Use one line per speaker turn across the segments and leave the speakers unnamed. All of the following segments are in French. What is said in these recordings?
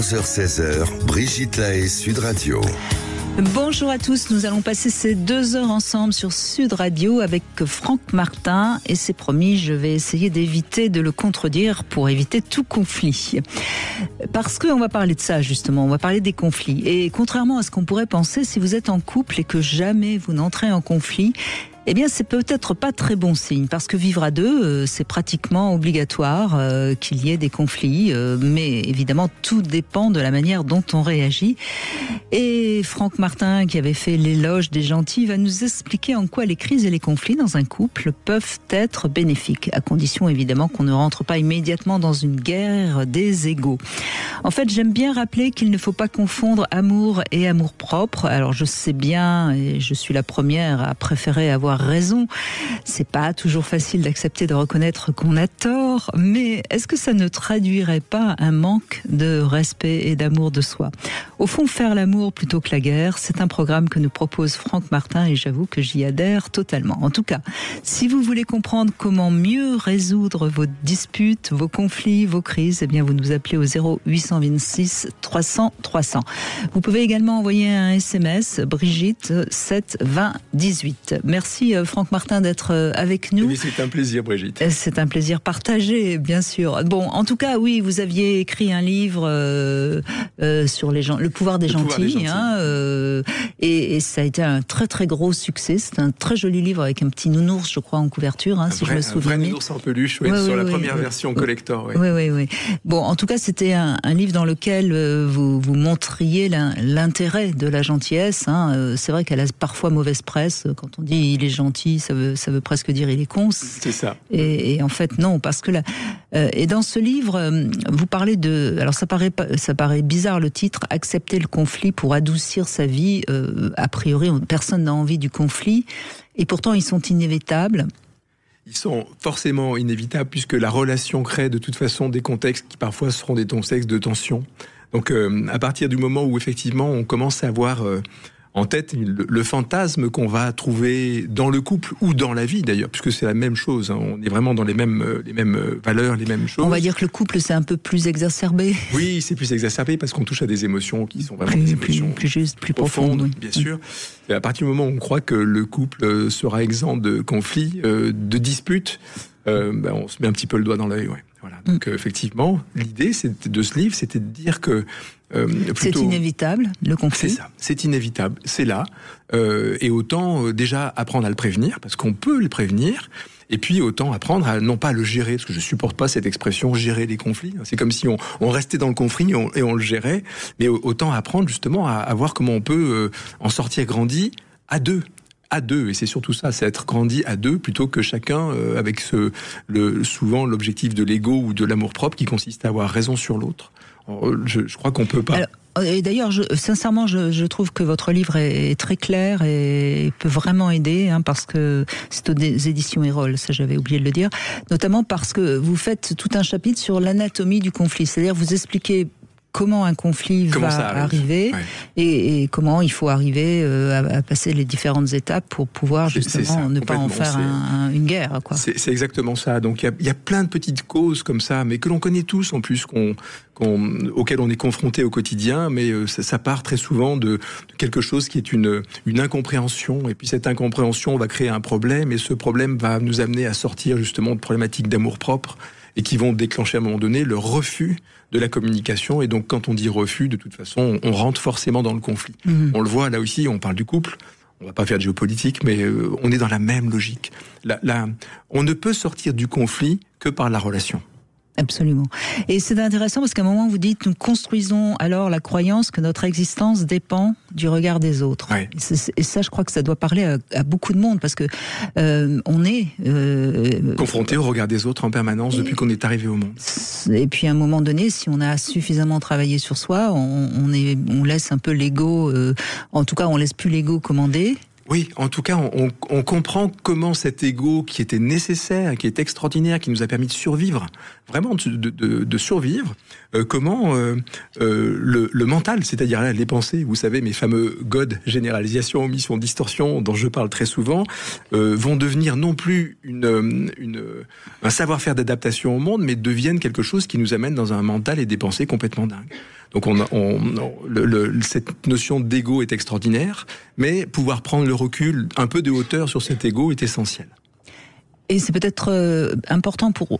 14h-16h, Brigitte Lahaie, Sud Radio.
Bonjour à tous, nous allons passer ces 2 heures ensemble sur Sud Radio avec Franck Martin et c'est promis, je vais essayer d'éviter de le contredire pour éviter tout conflit. Parce qu'on va parler de ça justement, on va parler des conflits. Et contrairement à ce qu'on pourrait penser, si vous êtes en couple et que jamais vous n'entrez en conflit, eh bien, c'est peut-être pas très bon signe, parce que vivre à deux, c'est pratiquement obligatoire qu'il y ait des conflits, mais évidemment, tout dépend de la manière dont on réagit. Et Franck Martin, qui avait fait l'éloge des gentils, va nous expliquer en quoi les crises et les conflits dans un couple peuvent être bénéfiques, à condition évidemment qu'on ne rentre pas immédiatement dans une guerre des égos. En fait, j'aime bien rappeler qu'il ne faut pas confondre amour et amour-propre. Alors, je sais bien, et je suis la première à préférer avoir raison. C'est pas toujours facile d'accepter de reconnaître qu'on a tort, mais est-ce que ça ne traduirait pas un manque de respect et d'amour de soi ? Au fond, faire l'amour plutôt que la guerre, c'est un programme que nous propose Franck Martin et j'avoue que j'y adhère totalement. En tout cas, si vous voulez comprendre comment mieux résoudre vos disputes, vos conflits, vos crises, eh bien vous nous appelez au 0826 300 300. Vous pouvez également envoyer un SMS, Brigitte 7 20 18. Merci Franck Martin d'être avec nous.
Oui, c'est un plaisir, Brigitte. C'est
un plaisir partagé, bien sûr. Bon, en tout cas, oui, vous aviez écrit un livre sur les gens, le pouvoir des gentils, et ça a été un très très gros succès. C'est un très joli livre avec un petit nounours, je crois, en couverture, si je me souviens.
Un vrai nounours en peluche, sur la première version collector.
Oui. Bon, en tout cas, c'était un livre dans lequel vous montriez l'intérêt de la gentillesse. C'est vrai qu'elle a parfois mauvaise presse. Quand on dit il est gentil, ça veut presque dire il est con.
C'est ça.
Et en fait, non, parce que et dans ce livre, vous parlez de... Alors, ça paraît bizarre le titre, accepter le conflit pour adoucir sa vie. A priori, personne n'a envie du conflit. Et pourtant, ils sont inévitables.
Ils sont forcément inévitables puisque la relation crée de toute façon des contextes qui parfois seront des contextes de tension. Donc, à partir du moment où effectivement on commence à avoir en tête le fantasme qu'on va trouver dans le couple ou dans la vie d'ailleurs, puisque c'est la même chose. On est vraiment dans les mêmes valeurs, les mêmes choses.
On va dire que le couple c'est un peu plus exacerbé.
Oui, c'est plus exacerbé parce qu'on touche à des émotions qui sont vraiment des émotions
plus justes, plus profondes. Oui.
Bien sûr. Et à partir du moment où on croit que le couple sera exempt de conflits, de disputes, on se met un petit peu le doigt dans l'œil. Ouais. Voilà. Donc effectivement, l'idée de ce livre, c'était de dire que
c'est inévitable, le conflit.
C'est ça, c'est inévitable, c'est là. Et autant déjà apprendre à le prévenir, parce qu'on peut le prévenir, et puis autant apprendre à non pas le gérer, parce que je supporte pas cette expression gérer les conflits. C'est comme si on restait dans le conflit et on le gérait, mais autant apprendre justement à voir comment on peut en sortir grandi à deux. Et c'est surtout ça, c'est être grandi à deux plutôt que chacun avec souvent l'objectif de l'ego ou de l'amour-propre qui consiste à avoir raison sur l'autre. Je crois qu'on peut pas...
Et d'ailleurs, sincèrement, je trouve que votre livre est très clair et peut vraiment aider, parce que c'est aux éditions Erol, ça j'avais oublié de le dire, notamment parce que vous faites tout un chapitre sur l'anatomie du conflit, c'est-à-dire vous expliquez comment un conflit va arriver et comment il faut arriver à passer les différentes étapes pour pouvoir justement ne pas en faire une guerre.
C'est exactement ça. Donc il y a plein de petites causes comme ça, mais que l'on connaît tous en plus, auxquelles on est confronté au quotidien, mais ça part très souvent de quelque chose qui est une incompréhension. Et puis cette incompréhension va créer un problème et ce problème va nous amener à sortir justement de problématiques d'amour-propre et qui vont déclencher à un moment donné le refus de la communication. Et donc, quand on dit refus, de toute façon, on rentre forcément dans le conflit. On le voit, là aussi, on parle du couple. On va pas faire de géopolitique, mais on est dans la même logique. On ne peut sortir du conflit que par la relation.
Absolument. Et c'est intéressant parce qu'à un moment, vous dites, nous construisons alors la croyance que notre existence dépend du regard des autres.
Ouais.
Et ça, je crois que ça doit parler à beaucoup de monde parce que on est...
confronté au regard des autres en permanence depuis qu'on est arrivé au monde.
Et puis à un moment donné, si on a suffisamment travaillé sur soi, on laisse un peu l'ego... en tout cas, on laisse plus l'ego commander.
Oui, en tout cas, on comprend comment cet ego qui était nécessaire, qui est extraordinaire, qui nous a permis de survivre, vraiment de survivre, comment le mental, c'est-à-dire là, les pensées, vous savez, mes fameux God, généralisation, omission, distorsion, dont je parle très souvent, vont devenir non plus un savoir-faire d'adaptation au monde, mais deviennent quelque chose qui nous amène dans un mental et des pensées complètement dingues. Donc cette notion d'ego est extraordinaire, mais pouvoir prendre le recul, un peu de hauteur sur cet ego est essentiel.
Et c'est peut-être important pour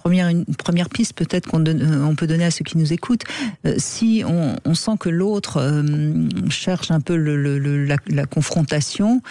une première piste peut-être on peut donner à ceux qui nous écoutent. Si on sent que l'autre cherche un peu la confrontation,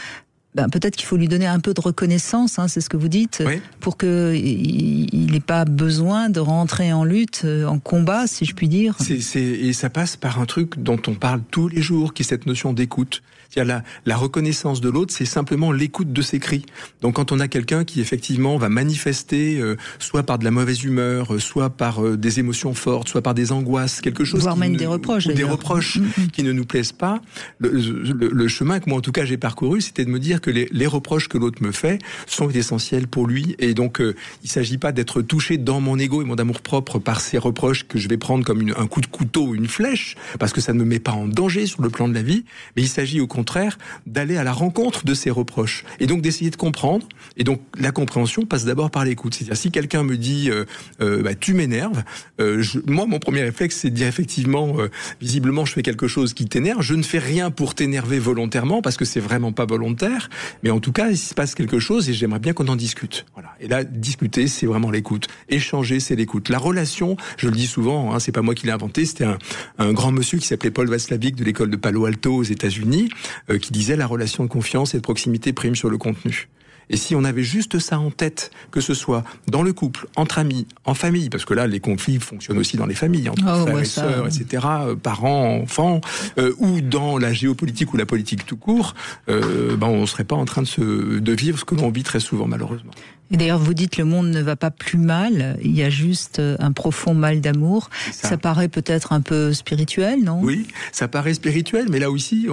peut-être qu'il faut lui donner un peu de reconnaissance, c'est ce que vous dites, oui, pour qu'il n'ait pas besoin de rentrer en lutte, en combat, si je puis dire.
Et ça passe par un truc dont on parle tous les jours, qui est cette notion d'écoute. C'est-à-dire la reconnaissance de l'autre, c'est simplement l'écoute de ses cris. Donc quand on a quelqu'un qui effectivement va manifester, soit par de la mauvaise humeur, soit par des émotions fortes, soit par des angoisses, quelque chose,
voire même des reproches,
ou des reproches qui ne nous plaisent pas, le chemin que moi en tout cas j'ai parcouru, c'était de me dire que les reproches que l'autre me fait sont essentiels pour lui, et donc il ne s'agit pas d'être touché dans mon ego et mon amour-propre par ces reproches que je vais prendre comme un coup de couteau ou une flèche, parce que ça ne me met pas en danger sur le plan de la vie, mais il s'agit au contraire d'aller à la rencontre de ces reproches, et donc d'essayer de comprendre, et donc la compréhension passe d'abord par l'écoute. C'est-à-dire si quelqu'un me dit tu m'énerves, moi mon premier réflexe c'est de dire effectivement visiblement je fais quelque chose qui t'énerve, je ne fais rien pour t'énerver volontairement parce que c'est vraiment pas volontaire, mais en tout cas il se passe quelque chose et j'aimerais bien qu'on en discute. Voilà. Et là discuter c'est vraiment l'écoute, échanger c'est l'écoute. La relation, je le dis souvent, c'est pas moi qui l'ai inventé, c'était un grand monsieur qui s'appelait Paul Watzlawick de l'école de Palo Alto aux États-Unis, qui disait la relation de confiance et de proximité prime sur le contenu. Et si on avait juste ça en tête, que ce soit dans le couple, entre amis, en famille, parce que là, les conflits fonctionnent aussi dans les familles, entre frères et sœurs, etc., parents, enfants, ou dans la géopolitique ou la politique tout court, on ne serait pas en train de vivre ce que l'on vit très souvent, malheureusement.
Et d'ailleurs, vous dites le monde ne va pas plus mal, il y a juste un profond mal d'amour. Ça paraît peut-être un peu spirituel, non ?
Oui, ça paraît spirituel, mais là aussi,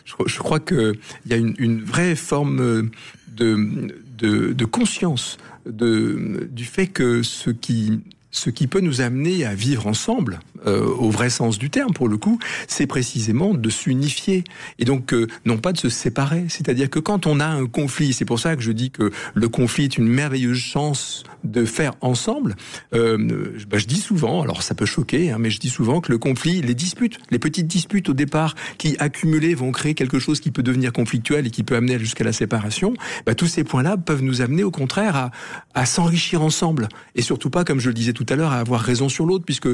je crois qu'il y a une vraie forme de conscience du fait que ce qui peut nous amener à vivre ensemble, au vrai sens du terme pour le coup, c'est précisément de s'unifier et donc non pas de se séparer. C'est-à-dire que quand on a un conflit, c'est pour ça que je dis que le conflit est une merveilleuse chance de faire ensemble. Je dis souvent, alors ça peut choquer, mais je dis souvent que le conflit, les disputes, les petites disputes au départ qui accumulées vont créer quelque chose qui peut devenir conflictuel et qui peut amener jusqu'à la séparation, tous ces points-là peuvent nous amener au contraire à s'enrichir ensemble et surtout pas, comme je le disais tout à l'heure, à avoir raison sur l'autre, puisque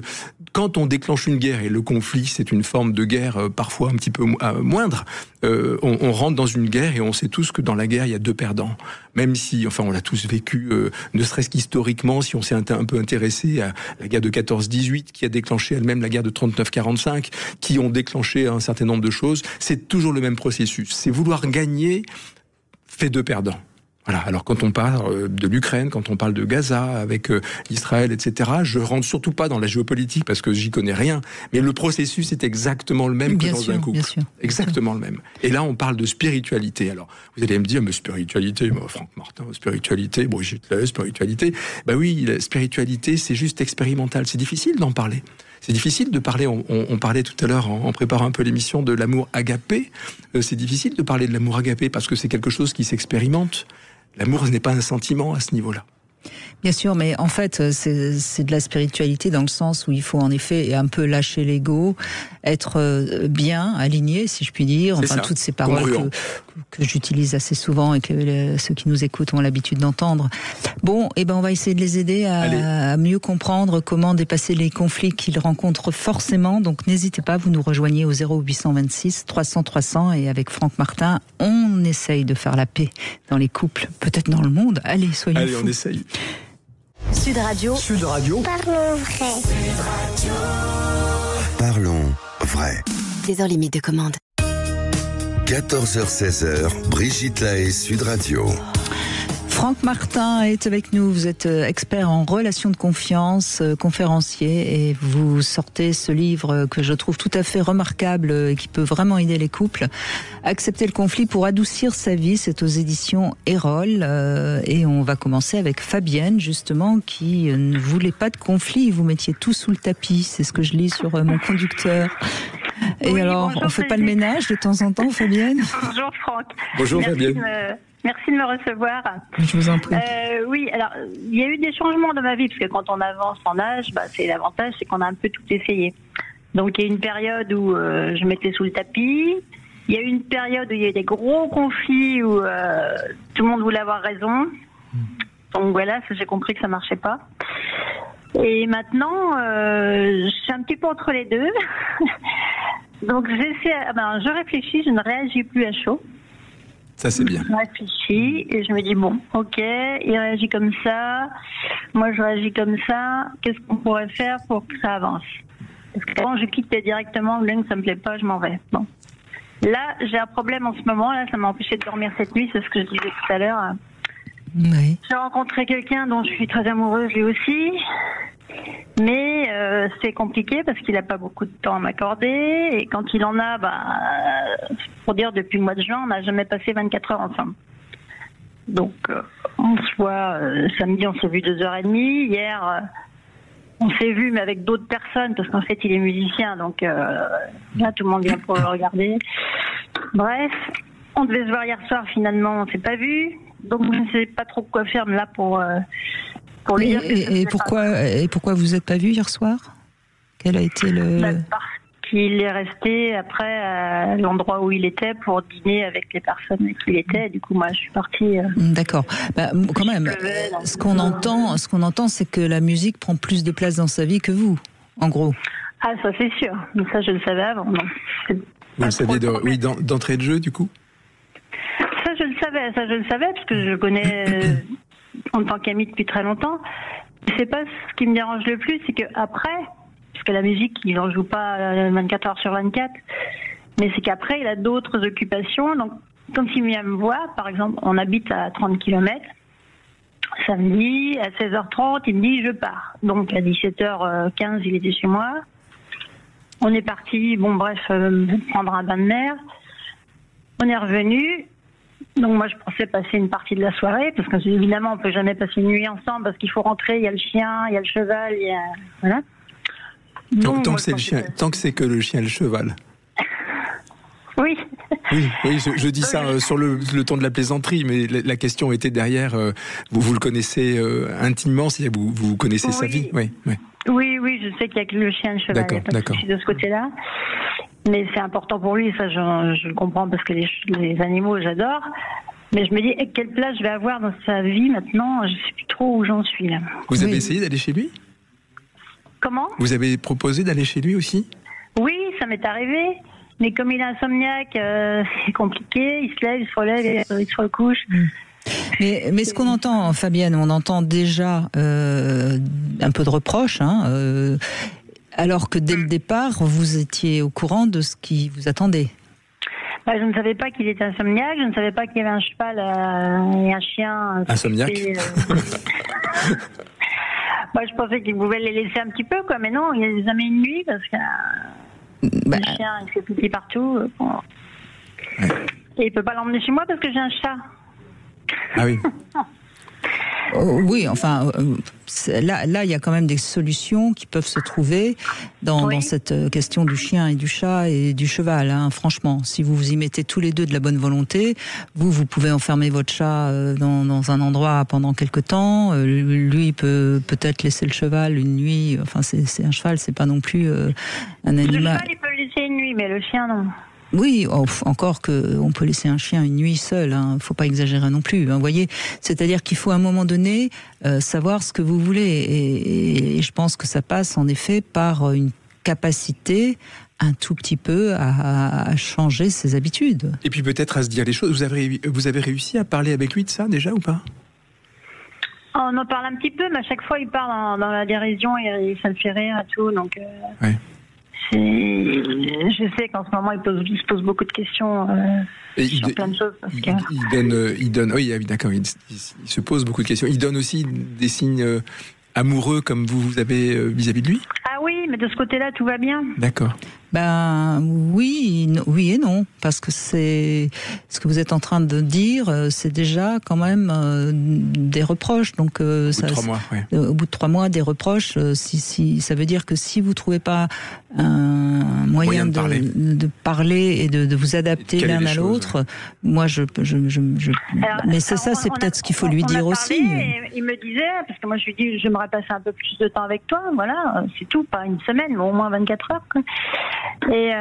quand on déclenche une guerre, et le conflit c'est une forme de guerre parfois un petit peu moindre, on rentre dans une guerre et on sait tous que dans la guerre il y a deux perdants, même si, on l'a tous vécu, ne serait-ce qu'historiquement, si on s'est un peu intéressé à la guerre de 14-18 qui a déclenché elle-même la guerre de 39-45, qui ont déclenché un certain nombre de choses, c'est toujours le même processus, c'est vouloir gagner fait deux perdants. Voilà. Alors quand on parle de l'Ukraine, quand on parle de Gaza avec Israël, etc., je rentre surtout pas dans la géopolitique parce que j'y connais rien. Mais le processus est exactement le même que dans un couple. Exactement le même. Et là, on parle de spiritualité. Alors, vous allez me dire, mais spiritualité, Franck Martin, spiritualité, Brigitte Lahaie, spiritualité. Oui, la spiritualité, c'est juste expérimental. C'est difficile d'en parler. C'est difficile de parler, on parlait tout à l'heure en préparant un peu l'émission de l'amour agapé. C'est difficile de parler de l'amour agapé parce que c'est quelque chose qui s'expérimente. L'amour n'est pas un sentiment à ce niveau-là.
Bien sûr, mais en fait, c'est de la spiritualité dans le sens où il faut en effet un peu lâcher l'ego, être bien aligné, si je puis dire. Enfin, toutes ces paroles que j'utilise assez souvent et que ceux qui nous écoutent ont l'habitude d'entendre. Bon, on va essayer de les aider à mieux comprendre comment dépasser les conflits qu'ils rencontrent forcément. Donc, n'hésitez pas, vous nous rejoignez au 0826 300 300 et avec Franck Martin, on essaye de faire la paix dans les couples, peut-être dans le monde. Allez, soyons fous.
Allez, on essaye.
Sud Radio.
Parlons vrai. Parlons vrai.
Des heures limites de commande.
14h-16h, Brigitte Lahaie, Sud Radio.
Franck Martin est avec nous, vous êtes expert en relations de confiance, conférencier, et vous sortez ce livre que je trouve tout à fait remarquable et qui peut vraiment aider les couples. Accepter le conflit pour adoucir sa vie, c'est aux éditions Erol, et on va commencer avec Fabienne, justement, qui ne voulait pas de conflit, vous mettiez tout sous le tapis, c'est ce que je lis sur mon conducteur. Et oui, alors, on fait pas le ménage de temps en temps, Fabienne ?
Bonjour Franck.
Bonjour Fabienne.
Merci de me recevoir.
Je vous en prie.
Oui, alors il y a eu des changements dans ma vie parce que quand on avance en âge, c'est l'avantage, c'est qu'on a un peu tout essayé. Donc il y a une période où je mettais sous le tapis. Il y a eu une période où il y a eu des gros conflits où tout le monde voulait avoir raison. Donc voilà, j'ai compris que ça marchait pas. Et maintenant, je suis un petit peu entre les deux. Donc je réfléchis, je ne réagis plus à chaud.
Ça, c'est bien.
Je réfléchis et je me dis, bon, ok, il réagit comme ça, moi je réagis comme ça, qu'est-ce qu'on pourrait faire pour que ça avance? Parce que quand je quitte directement, ça me plaît pas, je m'en vais. Bon. Là, j'ai un problème en ce moment, là, ça m'a empêché de dormir cette nuit, c'est ce que je disais tout à l'heure.
Oui.
J'ai rencontré quelqu'un dont je suis très amoureuse lui aussi, mais c'est compliqué parce qu'il n'a pas beaucoup de temps à m'accorder et quand il en a, pour dire depuis le mois de juin, on n'a jamais passé 24 heures ensemble. Donc on se voit samedi, on s'est vu 2h30, hier on s'est vu mais avec d'autres personnes parce qu'en fait il est musicien, donc là tout le monde vient pour le regarder. Bref, on devait se voir hier soir, finalement on s'est pas vu. Donc je ne sais pas trop quoi faire là pour lui dire.
Et pourquoi vous n'êtes pas vu hier soir? Quel a été le...
Parce qu'il est resté après à l'endroit où il était pour dîner avec les personnes avec qui il était. Du coup, moi, je suis partie.
D'accord. Quand même, ce qu'on entend, c'est que la musique prend plus de place dans sa vie que vous, en gros.
Ah, ça c'est sûr. Mais ça, je le savais avant. Donc,
vous le saviez d'entrée de jeu, du coup?
Ça, je le savais, parce que je le connais en tant qu'ami depuis très longtemps. C'est pas ce qui me dérange le plus, c'est que après, parce que la musique, il n'en joue pas 24 heures sur 24, mais c'est qu'après, il a d'autres occupations. Donc, quand il vient me voir, par exemple, on habite à 30 km, samedi, à 16h30, il me dit « je pars ». Donc, à 17h15, il était chez moi. On est parti, prendre un bain de mer. On est revenu. Donc moi je pensais passer une partie de la soirée parce que évidemment on peut jamais passer une nuit ensemble parce qu'il faut rentrer, il y a le chien, il y a le cheval, voilà. Donc,
tant que c'est que le chien et le cheval.
Oui.
Oui, je dis ça sur le ton de la plaisanterie, mais la question était derrière. Vous le connaissez intimement, c'est-à-dire vous connaissez sa vie. Oui,
je sais qu'il y a que le chien et le cheval. Il y a pas de souci de ce côté-là. Mais c'est important pour lui, ça je le comprends parce que les animaux j'adore. Mais je me dis quelle place je vais avoir dans sa vie maintenant, je sais plus trop où j'en suis là.
Vous avez essayé d'aller chez lui?
Comment?
Vous avez proposé d'aller chez lui aussi?
Oui, ça m'est arrivé. Mais comme il est insomniaque, c'est compliqué, il se lève, il se relève, il se recouche.
Mais ce qu'on entend, Fabienne, on entend déjà un peu de reproche, alors que dès le départ, vous étiez au courant de ce qui vous attendait.
Je ne savais pas qu'il était insomniaque, je ne savais pas qu'il y avait un cheval et un chien.
Insomniaque.
Je pensais qu'il pouvait les laisser un petit peu, quoi. Mais non, il n'y a jamais une nuit parce que le chien il fait pipi partout. Ouais. Et il peut pas l'emmener chez moi parce que j'ai un chat.
Ah oui.
Oui, enfin, là, il y a quand même des solutions qui peuvent se trouver dans cette question du chien et du chat et du cheval. Franchement, si vous vous y mettez tous les deux de la bonne volonté, vous pouvez enfermer votre chat dans un endroit pendant quelque temps. Lui peut peut-être laisser le cheval une nuit. Enfin, c'est un cheval, c'est pas non plus un animal.
Le cheval, il peut le laisser une nuit, mais le chien, non.
Oui, encore qu'on peut laisser un chien une nuit seul, faut pas exagérer non plus, voyez. C'est-à-dire qu'il faut à un moment donné savoir ce que vous voulez, et je pense que ça passe en effet par une capacité un tout petit peu à changer ses habitudes. Et
puis peut-être à se dire les choses. Vous avez réussi à parler avec lui de ça déjà ou pas?
On en parle un petit peu, mais à chaque fois il part dans la dérision et ça le fait rire et tout, donc.
Ouais.
Je sais qu'en ce moment, il se pose beaucoup de questions sur plein de choses.
Il donne, oui, d'accord, il se pose beaucoup de questions. Il donne aussi des signes amoureux comme vous avez vis-à-vis de lui?
Ah oui, mais de ce côté-là, tout va bien.
D'accord.
Ben oui et non, parce que c'est ce que vous êtes en train de dire, c'est déjà quand même des reproches. Donc
Au bout de 3 mois, oui.
Au bout de 3 mois, des reproches. Si ça veut dire que si vous trouvez pas un moyen de parler et de vous adapter l'un à l'autre, moi mais c'est peut-être ce qu'il faut lui dire aussi.
Il me disait, parce que moi je lui dis, j'aimerais passer un peu plus de temps avec toi, voilà, c'est tout, pas une semaine, mais au moins 24 heures. Quoi. Et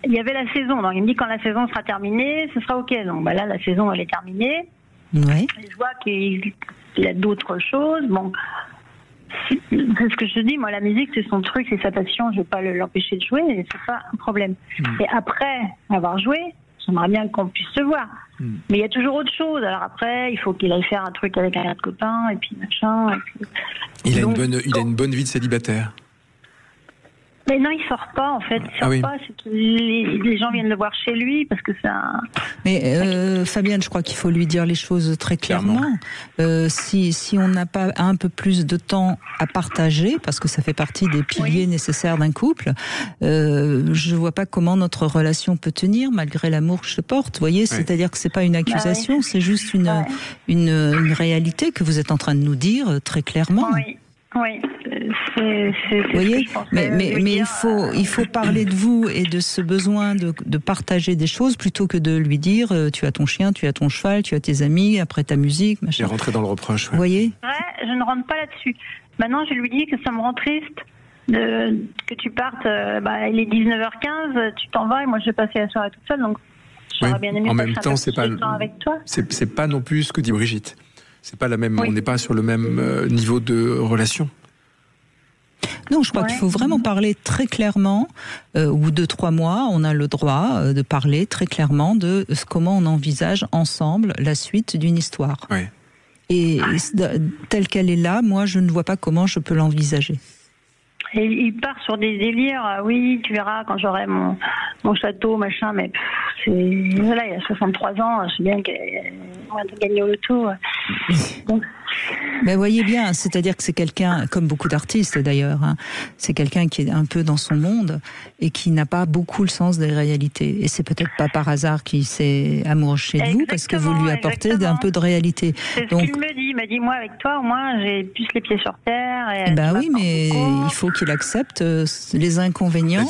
il y avait la saison, donc il me dit quand la saison sera terminée, ce sera ok. Donc là, la saison elle est terminée.
Oui.
Et je vois qu'il a d'autres choses. Bon, c'est ce que je te dis, moi la musique c'est son truc, c'est sa passion, je vais pas l'empêcher de jouer, et c'est pas un problème. Et après avoir joué, j'aimerais bien qu'on puisse se voir. Mais il y a toujours autre chose. Alors après, il faut qu'il aille faire un truc avec un autre copain, et puis machin. Et puis...
Il a une bonne vie de célibataire.
Mais non, il sort pas en fait. Il sort pas. C'est que les gens viennent le voir chez lui parce que c'est un.
Mais Fabienne, je crois qu'il faut lui dire les choses très clairement. Si on n'a pas un peu plus de temps à partager, parce que ça fait partie des piliers nécessaires d'un couple, je vois pas comment notre relation peut tenir malgré l'amour que je porte. Vous voyez, c'est-à-dire que c'est pas une accusation, c'est juste une réalité que vous êtes en train de nous dire très clairement.
Oui,
vous voyez, mais il faut parler de vous et de ce besoin de partager des choses plutôt que de lui dire tu as ton chien, tu as ton cheval, tu as tes amis, après ta musique, machin.
Et rentrer dans le reproche.
Vous voyez ?
Ouais, je ne rentre pas là-dessus. Maintenant, je lui dis que ça me rend triste que tu partes. Il est 19h15, tu t'en vas et moi je vais passer la soirée toute seule. Donc, j'aurais bien aimé passer un peu de temps avec toi.
C'est pas non plus ce que dit Brigitte. C'est pas la même. On n'est pas sur le même niveau de relation.
Non, je crois qu'il faut vraiment parler très clairement. Au bout de 3 mois, on a le droit de parler très clairement de comment on envisage ensemble la suite d'une histoire.
Oui.
Et telle qu'elle est là, moi, je ne vois pas comment je peux l'envisager.
Et il part sur des délires. Oui, tu verras quand j'aurai mon château, machin. Mais voilà, il a 63 ans. Je sais bien qu'on va gagner au loto. Donc.
Mais voyez bien, c'est-à-dire que c'est quelqu'un, comme beaucoup d'artistes d'ailleurs, c'est quelqu'un qui est un peu dans son monde et qui n'a pas beaucoup le sens des réalités. Et c'est peut-être pas par hasard qu'il s'est amoureux chez vous, parce que vous lui apportez un peu de réalité.
C'est ce qu'il me dit. Il m'a dit, moi avec toi, au moins, j'ai plus les pieds sur terre.
Oui, mais il faut qu'il accepte les inconvénients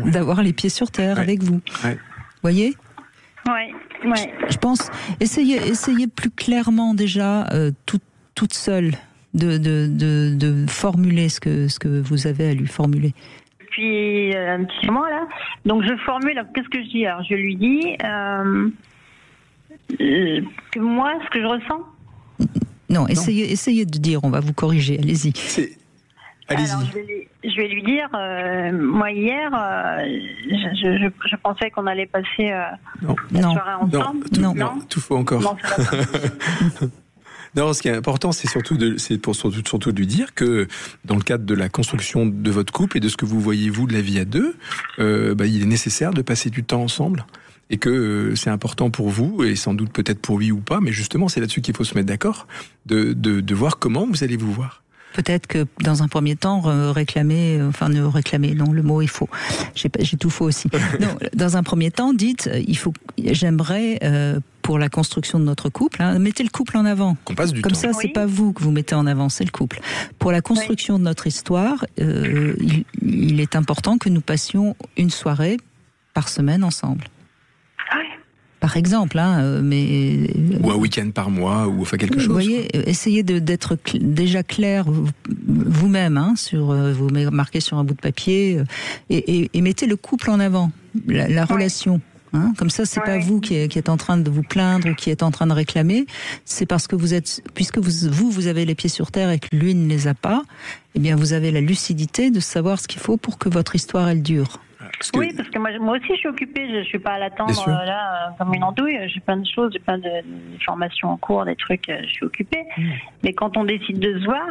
d'avoir les pieds sur terre avec vous.
Ouais.
Voyez ?
Oui.
Je pense, essayez plus clairement déjà, toute seule, de formuler ce que vous avez à lui formuler.
Depuis un petit moment là, donc je formule. Alors, qu'est-ce que je dis ? Alors je lui dis que moi, ce que je ressens.
Non, essayez de dire. On va vous corriger. Allez-y.
Allez-y.
Alors, je vais lui dire, moi hier, je pensais qu'on allait passer la soirée ensemble.
Non, tout faux encore. Non, ce qui est important, c'est surtout de lui dire que dans le cadre de la construction de votre couple et de ce que vous voyez vous de la vie à deux, il est nécessaire de passer du temps ensemble. Et que c'est important pour vous, et sans doute peut-être pour lui ou pas, mais justement c'est là-dessus qu'il faut se mettre d'accord, de voir comment vous allez vous voir.
Peut-être que dans un premier temps, ne réclamer, non, le mot est faux. J'ai tout faux aussi. Non, dans un premier temps, dites, j'aimerais, pour la construction de notre couple, mettez le couple en avant.
Qu'on passe du
Comme
temps.
ça, c'est pas vous que vous mettez en avant, c'est le couple. Pour la construction de notre histoire, il est important que nous passions une soirée par semaine ensemble. Par exemple,
ou un week-end par mois, ou quelque chose.
Vous voyez, essayez d'être déjà clair vous-même, vous marquez sur un bout de papier et mettez le couple en avant, la relation. Comme ça, c'est pas vous qui êtes en train de vous plaindre ou qui êtes en train de réclamer. C'est parce que puisque vous avez les pieds sur terre et que lui ne les a pas, eh bien, vous avez la lucidité de savoir ce qu'il faut pour que votre histoire elle dure.
Oui, parce que moi aussi je suis occupée, je suis pas à l'attendre là comme une andouille, j'ai plein de choses, j'ai plein de formations en cours, des trucs, je suis occupée. Mais quand on décide de se voir,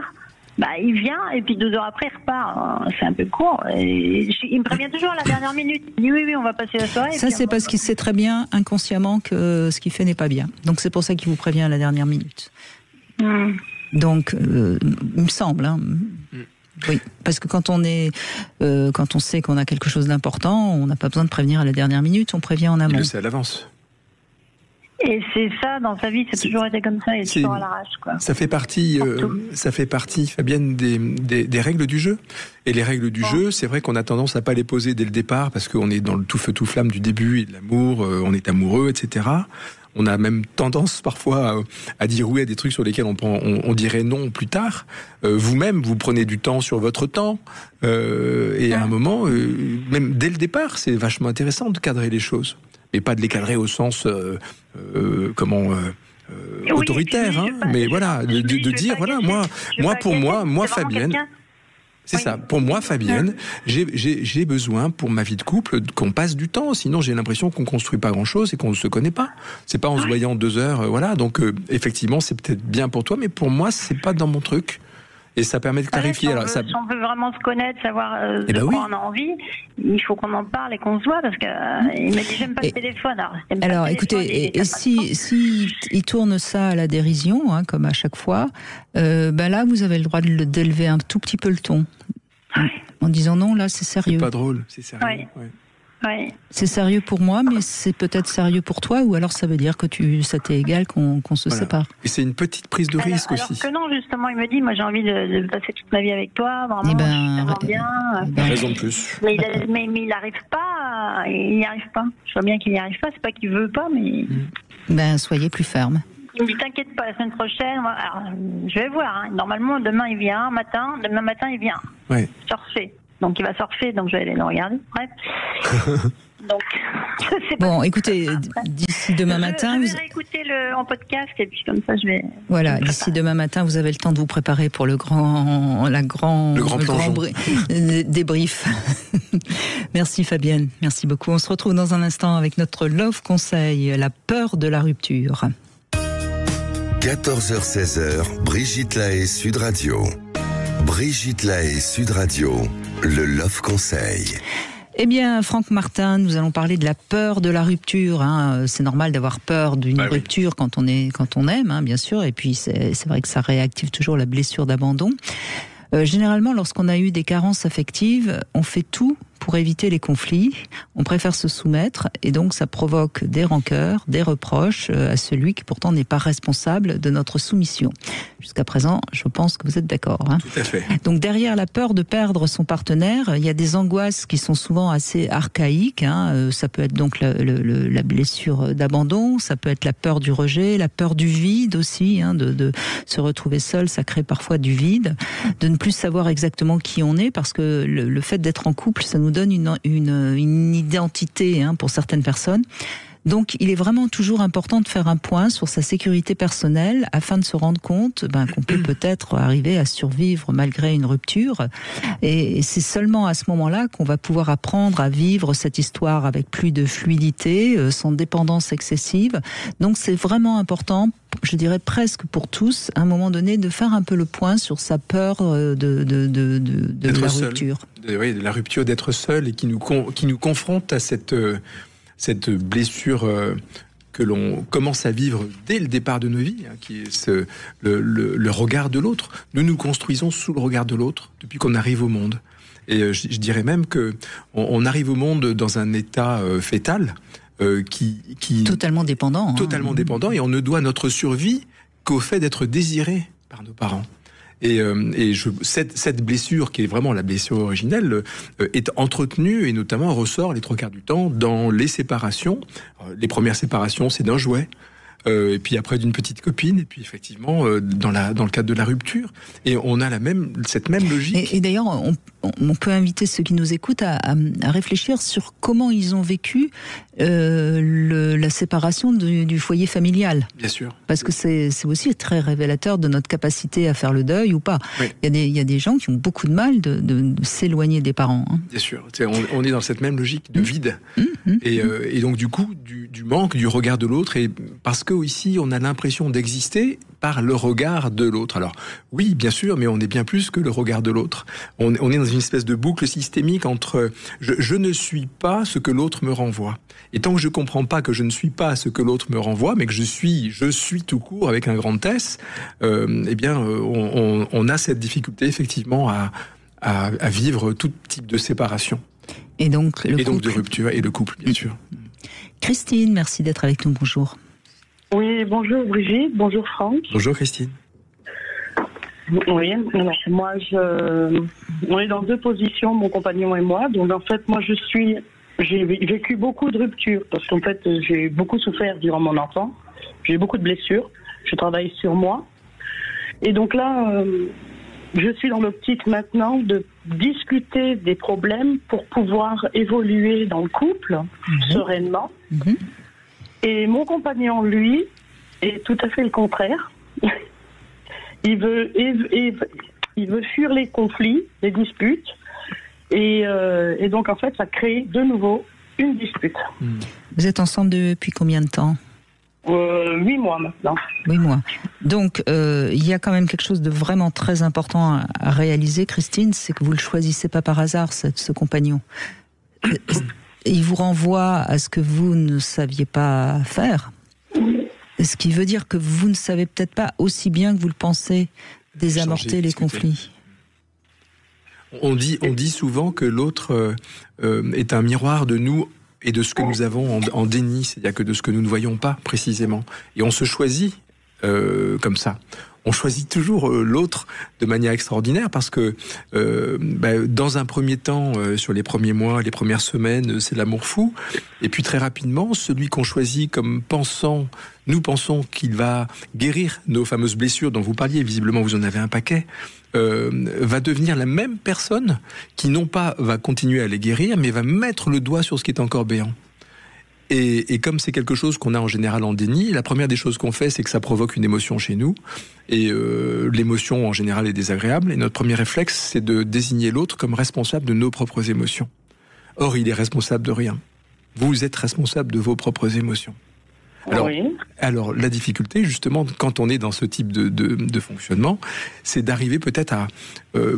il vient et puis 2 heures après il repart. C'est un peu court. Et il me prévient toujours à la dernière minute. Il dit oui, on va passer la soirée.
Ça c'est parce qu'il sait très bien inconsciemment que ce qu'il fait n'est pas bien. Donc c'est pour ça qu'il vous prévient à la dernière minute. Donc il me semble. Oui, parce que quand on sait qu'on a quelque chose d'important, on n'a pas besoin de prévenir à la dernière minute, on prévient en amont.
Il le sait à l'avance.
Et c'est ça, dans sa vie, c'est toujours été comme ça, et toujours à l'arrache, quoi.
Ça fait partie, Fabienne, des règles du jeu. Et les règles du jeu, c'est vrai qu'on a tendance à pas les poser dès le départ, parce qu'on est dans le tout feu tout flamme du début, et de l'amour, on est amoureux, etc. On a même tendance parfois à dire oui à des trucs sur lesquels on dirait non plus tard. Vous-même, vous prenez du temps sur votre temps. Et à un moment, même dès le départ, c'est vachement intéressant de cadrer les choses. Mais pas de les cadrer au sens autoritaire, mais voilà, de dire voilà, moi Fabienne, c'est ça. Pour moi Fabienne, j'ai besoin pour ma vie de couple qu'on passe du temps. Sinon j'ai l'impression qu'on construit pas grand-chose et qu'on ne se connaît pas. C'est pas en se voyant 2 heures, voilà. Donc effectivement c'est peut-être bien pour toi, mais pour moi c'est pas dans mon truc. Et ça permet de clarifier.
Si on veut vraiment se connaître, savoir de quoi on a envie, il faut qu'on en parle et qu'on se voit, parce qu'il m'a dit j'aime pas le téléphone.
Alors écoutez, et si il tourne ça à la dérision, comme à chaque fois, là vous avez le droit d'élever un tout petit peu le ton, en disant non, là c'est sérieux.
C'est pas drôle, c'est sérieux.
Ouais.
C'est sérieux pour moi, mais c'est peut-être sérieux pour toi, ou alors ça veut dire que ça t'est égal qu'on se sépare.
Et c'est une petite prise de risque aussi.
Alors que non, justement, il me dit, moi j'ai envie de passer toute ma vie avec toi, vraiment, je suis bien.
Raison de plus.
Mais il n'arrive pas, il n'y arrive pas. Je vois bien qu'il n'y arrive pas, c'est pas qu'il veut pas, mais...
soyez plus ferme.
Il me dit, t'inquiète pas, la semaine prochaine, alors, je vais voir, normalement, demain il vient, demain matin il vient.
Ouais.
Surfer. Donc il va surfer, donc je vais aller le regarder. Bref. Donc,
bon, écoutez, d'ici demain matin...
Je vais réécouter en podcast, et puis comme ça je vais...
Voilà, d'ici demain matin, vous avez le temps de vous préparer pour le grand débrief. Merci Fabienne, merci beaucoup. On se retrouve dans un instant avec notre Love Conseil, la peur de la rupture.
14h-16h, Brigitte Lahaie, Sud Radio. Brigitte Lahaie, Sud Radio, le Love Conseil.
Eh bien, Franck Martin, nous allons parler de la peur de la rupture. C'est normal d'avoir peur d'une rupture quand on aime, bien sûr. Et puis, c'est vrai que ça réactive toujours la blessure d'abandon. Généralement, lorsqu'on a eu des carences affectives, on fait tout pour éviter les conflits. On préfère se soumettre et donc ça provoque des rancœurs, des reproches à celui qui pourtant n'est pas responsable de notre soumission. Jusqu'à présent, je pense que vous êtes d'accord.
Tout à fait.
Donc derrière la peur de perdre son partenaire, il y a des angoisses qui sont souvent assez archaïques. Ça peut être donc la blessure d'abandon, ça peut être la peur du rejet, la peur du vide aussi, de se retrouver seul, ça crée parfois du vide, de ne plus savoir exactement qui on est, parce que le fait d'être en couple, ça nous donne une identité pour certaines personnes. Donc, il est vraiment toujours important de faire un point sur sa sécurité personnelle afin de se rendre compte qu'on peut peut-être arriver à survivre malgré une rupture. Et c'est seulement à ce moment-là qu'on va pouvoir apprendre à vivre cette histoire avec plus de fluidité, sans dépendance excessive. Donc, c'est vraiment important, je dirais presque pour tous, à un moment donné, de faire un peu le point sur sa peur de la rupture.
Oui, de la rupture, d'être seul et qui nous confronte à cette blessure que l'on commence à vivre dès le départ de nos vies, qui est le regard de l'autre. Nous nous construisons sous le regard de l'autre depuis qu'on arrive au monde. Et je dirais même qu'on arrive au monde dans un état fœtal qui
totalement dépendant.
Totalement dépendant, et on ne doit notre survie qu'au fait d'être désiré par nos parents. Et cette blessure, qui est vraiment la blessure originelle, est entretenue et notamment ressort les 3/4 du temps dans les séparations. Les premières séparations, c'est d'un jouet. Et puis après d'une petite copine, et puis effectivement dans le cadre de la rupture, et on a cette même logique.
Et d'ailleurs, on peut inviter ceux qui nous écoutent à réfléchir sur comment ils ont vécu la séparation du foyer familial.
Bien sûr.
Parce que c'est aussi très révélateur de notre capacité à faire le deuil ou pas. Oui. Il y a des gens qui ont beaucoup de mal de s'éloigner des parents.
Bien sûr. On est dans cette même logique de vide. Et donc du coup, du manque, du regard de l'autre, et parce que ici, on a l'impression d'exister par le regard de l'autre. Alors, oui, bien sûr, mais on est bien plus que le regard de l'autre. On est dans une espèce de boucle systémique entre je ne suis pas ce que l'autre me renvoie. Et tant que je comprends pas que je ne suis pas ce que l'autre me renvoie, mais que je suis tout court avec un grand S, on a cette difficulté effectivement à vivre tout type de séparation.
Et donc
de rupture, et le couple, bien sûr.
Christine, merci d'être avec nous, bonjour.
Oui, bonjour Brigitte, bonjour Franck.
Bonjour Christine.
Oui, alors moi, on est dans 2 positions, mon compagnon et moi. Donc en fait, moi j'ai vécu beaucoup de ruptures parce qu'en fait, j'ai beaucoup souffert durant mon enfance. J'ai eu beaucoup de blessures. Je travaille sur moi. Et donc là, je suis dans l'optique maintenant de discuter des problèmes pour pouvoir évoluer dans le couple sereinement. Et mon compagnon, lui, est tout à fait le contraire. Il veut fuir les conflits, les disputes. Et donc, en fait, ça crée de nouveau une dispute.
Vous êtes ensemble depuis combien de temps ?
8 mois maintenant.
8 mois. Donc, il y a quand même quelque chose de vraiment très important à réaliser, Christine, c'est que vous ne le choisissez pas par hasard, ce compagnon. Il vous renvoie à ce que vous ne saviez pas faire. Ce qui veut dire que vous ne savez peut-être pas aussi bien que vous le pensez désamorcer les conflits.
On dit souvent que l'autre est un miroir de nous et de ce que nous avons en déni, c'est-à-dire que de ce que nous ne voyons pas précisément. Et on se choisit comme ça. On choisit toujours l'autre de manière extraordinaire parce que dans un premier temps, sur les premiers mois, les premières semaines, c'est l'amour fou. Et puis très rapidement, celui qu'on choisit comme nous pensons qu'il va guérir nos fameuses blessures dont vous parliez, visiblement vous en avez un paquet, va devenir la même personne qui non pas va continuer à les guérir, mais va mettre le doigt sur ce qui est encore béant. Et comme c'est quelque chose qu'on a en général en déni, la première des choses qu'on fait, c'est que ça provoque une émotion chez nous. Et l'émotion, en général, est désagréable. Et notre premier réflexe, c'est de désigner l'autre comme responsable de nos propres émotions. Or, il est responsable de rien. Vous êtes responsable de vos propres émotions. Alors, la difficulté, justement, quand on est dans ce type de fonctionnement, c'est d'arriver peut-être à,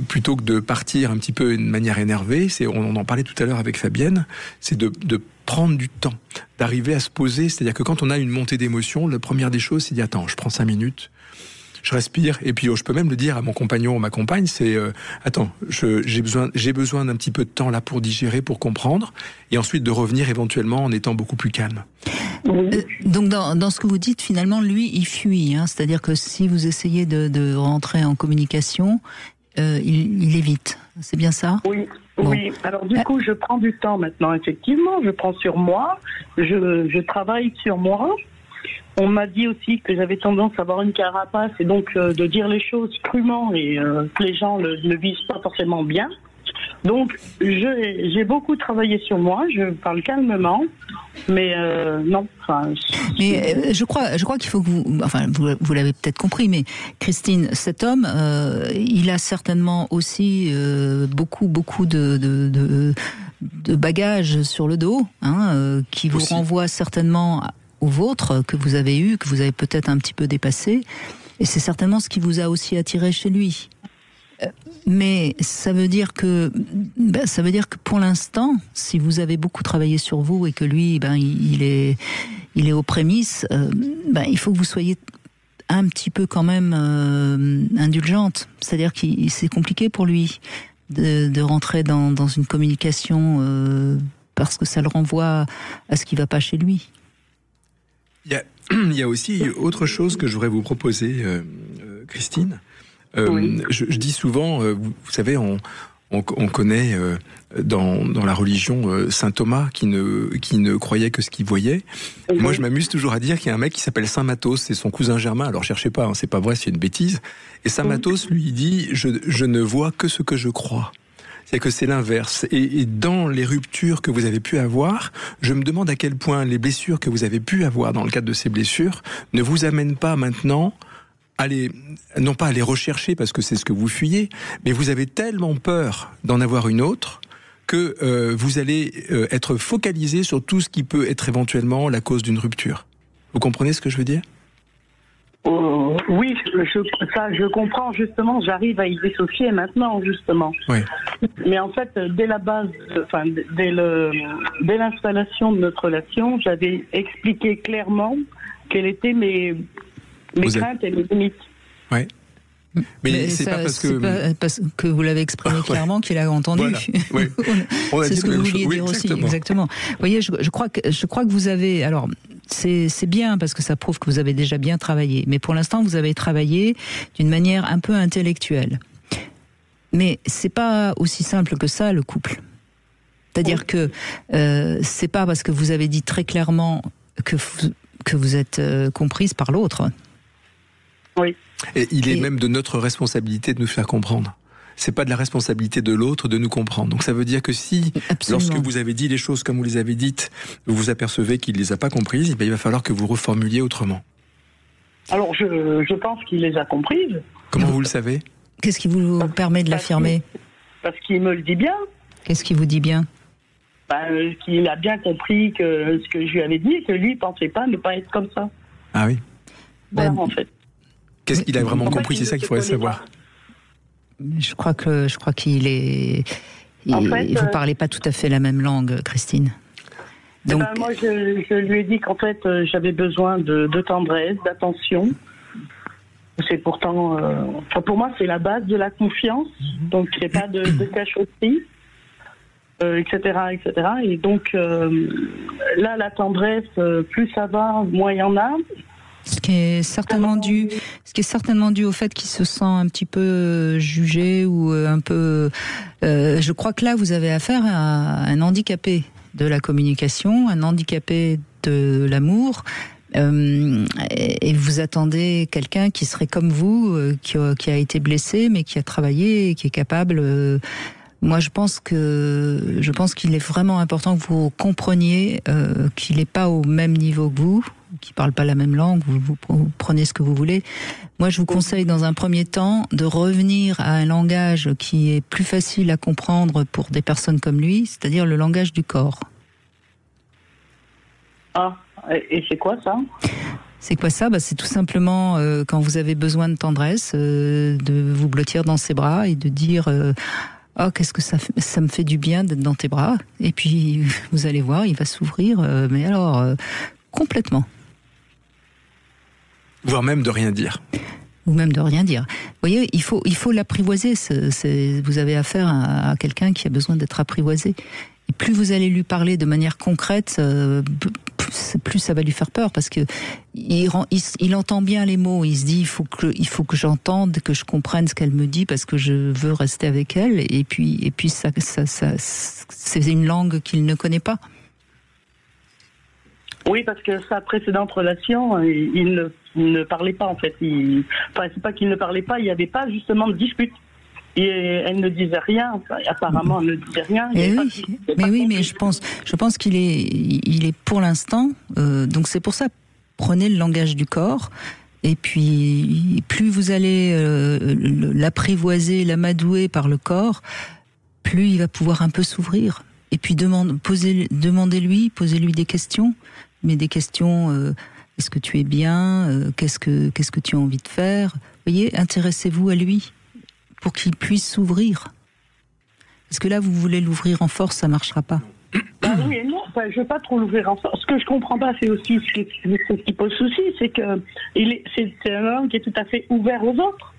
plutôt que de partir un petit peu de manière énervée, on en parlait tout à l'heure avec Fabienne, c'est de prendre du temps, d'arriver à se poser. C'est-à-dire que quand on a une montée d'émotion, la première des choses, c'est de dire, attends, je prends 5 minutes, je respire, et puis je peux même le dire à mon compagnon ou ma compagne, c'est attends, j'ai besoin d'un petit peu de temps là pour digérer, pour comprendre, et ensuite de revenir éventuellement en étant beaucoup plus calme.
Donc dans ce que vous dites, finalement, lui, il fuit. C'est-à-dire que si vous essayez de rentrer en communication, il évite. C'est bien ça ?
Oui.
Bon.
Oui. Alors du coup, je prends du temps maintenant, effectivement. Je prends sur moi. Je travaille sur moi. On m'a dit aussi que j'avais tendance à avoir une carapace et donc de dire les choses crûment et que les gens ne visent pas forcément bien. Donc, j'ai beaucoup travaillé sur moi, je parle calmement, mais non.
Mais je crois qu'il faut que vous l'avez peut-être compris, mais Christine, cet homme, il a certainement aussi beaucoup de bagages sur le dos, qui vous renvoie certainement au vôtre, que vous avez eu, que vous avez peut-être un petit peu dépassé, et c'est certainement ce qui vous a aussi attiré chez lui. Mais ça veut dire que pour l'instant, si vous avez beaucoup travaillé sur vous et que lui, il est aux prémices, il faut que vous soyez un petit peu quand même indulgente. C'est-à-dire que c'est compliqué pour lui de rentrer dans une communication parce que ça le renvoie à ce qui ne va pas chez lui.
Il y a aussi autre chose que je voudrais vous proposer, Christine. Je dis souvent, vous savez, on connaît dans la religion Saint Thomas qui ne croyait que ce qu'il voyait. Et moi, je m'amuse toujours à dire qu'il y a un mec qui s'appelle Saint Mathos, c'est son cousin germain. Alors cherchez pas, c'est pas vrai, c'est une bêtise. Et Saint Mathos lui dit, je ne vois que ce que je crois. C'est-à-dire que c'est l'inverse. Et dans les ruptures que vous avez pu avoir, je me demande à quel point les blessures que vous avez pu avoir dans le cadre de ces blessures ne vous amènent pas maintenant non pas à les rechercher parce que c'est ce que vous fuyez, mais vous avez tellement peur d'en avoir une autre que vous allez être focalisé sur tout ce qui peut être éventuellement la cause d'une rupture. Vous comprenez ce que je veux dire ?
Oui, je comprends justement, j'arrive à y dissocier maintenant justement.
Oui.
Mais en fait, dès la base, dès l'installation de notre relation, j'avais expliqué clairement quelles étaient mes craintes et mes limites.
Ouais. Mais c'est pas parce que...
pas parce que vous l'avez exprimé clairement qu'il a entendu.
Voilà. Oui.
C'est ce que vous vouliez dire aussi. Exactement. Vous voyez, je crois que vous avez... Alors, c'est bien parce que ça prouve que vous avez déjà bien travaillé. Mais pour l'instant, vous avez travaillé d'une manière un peu intellectuelle. Mais c'est pas aussi simple que ça, le couple. C'est-à-dire que c'est pas parce que vous avez dit très clairement que vous êtes comprise par l'autre.
Oui.
Et il est même de notre responsabilité de nous faire comprendre. C'est pas de la responsabilité de l'autre de nous comprendre. Donc ça veut dire que si, lorsque vous avez dit les choses comme vous les avez dites, vous vous apercevez qu'il les a pas comprises, il va falloir que vous reformuliez autrement. Alors
je pense qu'il les a comprises.
Comment vous le savez ?
Qu'est-ce qui vous permet de l'affirmer ?
Parce qu'il me le dit bien.
Qu'est-ce qu'il vous dit bien ?
Qu'il a bien compris que ce que je lui avais dit et que lui ne pensait pas ne pas être comme ça.
Ah oui.
Voilà, en fait.
Qu'est-ce qu'il a vraiment compris ? C'est ça qu'il faudrait savoir.
Je crois qu'il est... vous parlez pas tout à fait la même langue, Christine. Donc...
moi, je lui ai dit qu'en fait, j'avais besoin de tendresse, d'attention. C'est pourtant... pour moi, c'est la base de la confiance. Donc, c'est pas de cachotterie, etc., etc. Et donc, là, la tendresse, plus ça va, moins il y en a.
Ce qui est certainement dû au fait qu'il se sent un petit peu jugé ou un peu... je crois que là, vous avez affaire à un handicapé de la communication, un handicapé de l'amour, et vous attendez quelqu'un qui serait comme vous, qui a été blessé, mais qui a travaillé et qui est capable... Moi, je pense qu'il est vraiment important que vous compreniez qu'il n'est pas au même niveau que vous, qu'il ne parle pas la même langue, vous prenez ce que vous voulez. Moi, je vous conseille dans un premier temps de revenir à un langage qui est plus facile à comprendre pour des personnes comme lui, c'est-à-dire le langage du corps.
Ah, et c'est quoi ça ?
C'est quoi ça ? C'est tout simplement quand vous avez besoin de tendresse, de vous blottir dans ses bras et de dire... oh, qu'est-ce que ça me fait du bien d'être dans tes bras. Et puis, vous allez voir, il va s'ouvrir, mais alors, complètement.
Voire même de rien dire.
Ou même de rien dire. Vous voyez, il faut l'apprivoiser. Vous avez affaire à quelqu'un qui a besoin d'être apprivoisé. Et plus vous allez lui parler de manière concrète, plus ça va lui faire peur, parce que il entend bien les mots. Il se dit il faut que j'entende, que je comprenne ce qu'elle me dit, parce que je veux rester avec elle. Et puis ça c'est une langue qu'il ne connaît pas.
Oui, parce que sa précédente relation, il ne parlait pas en fait. C'est pas qu'il ne parlait pas, il n'y avait pas justement de dispute. Et elle ne disait rien, apparemment elle ne disait rien.
Mais je pense qu'il est pour l'instant, donc c'est pour ça, prenez le langage du corps, et puis plus vous allez l'apprivoiser, l'amadouer par le corps, plus il va pouvoir un peu s'ouvrir. Et puis demandez-lui des questions, mais des questions, est-ce que tu es bien, qu'est-ce que tu as envie de faire, vous voyez, intéressez-vous à lui, pour qu'il puisse s'ouvrir. Parce que là, vous voulez l'ouvrir en force, ça ne marchera pas.
Oui et non, je ne veux pas trop l'ouvrir en force. Ce que je ne comprends pas, c'est aussi ce qui pose souci, c'est que c'est un homme qui est tout à fait ouvert aux autres.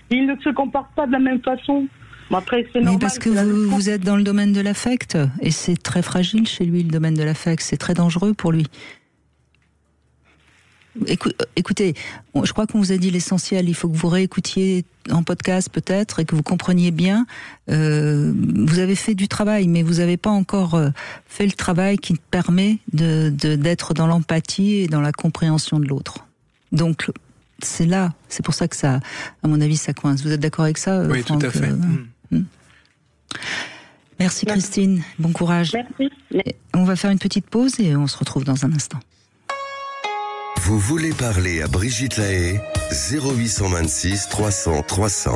Il ne se comporte pas de la même façon. Bon, après, c'est normal.
Mais parce que vous êtes dans le domaine de l'affect, et c'est très fragile chez lui, le domaine de l'affect. C'est très dangereux pour lui. Écoutez, je crois qu'on vous a dit l'essentiel. Il faut que vous réécoutiez en podcast peut-être et que vous compreniez bien. Vous avez fait du travail, mais vous n'avez pas encore fait le travail qui permet d'être dans l'empathie et dans la compréhension de l'autre. Donc c'est pour ça que ça, à mon avis, ça coince. Vous êtes d'accord avec ça,
Oui,
Franck,
tout à fait.
Merci Christine, bon courage.
Merci.
On va faire une petite pause et on se retrouve dans un instant.
Vous voulez parler à Brigitte Lahaie ? 0826 300 300.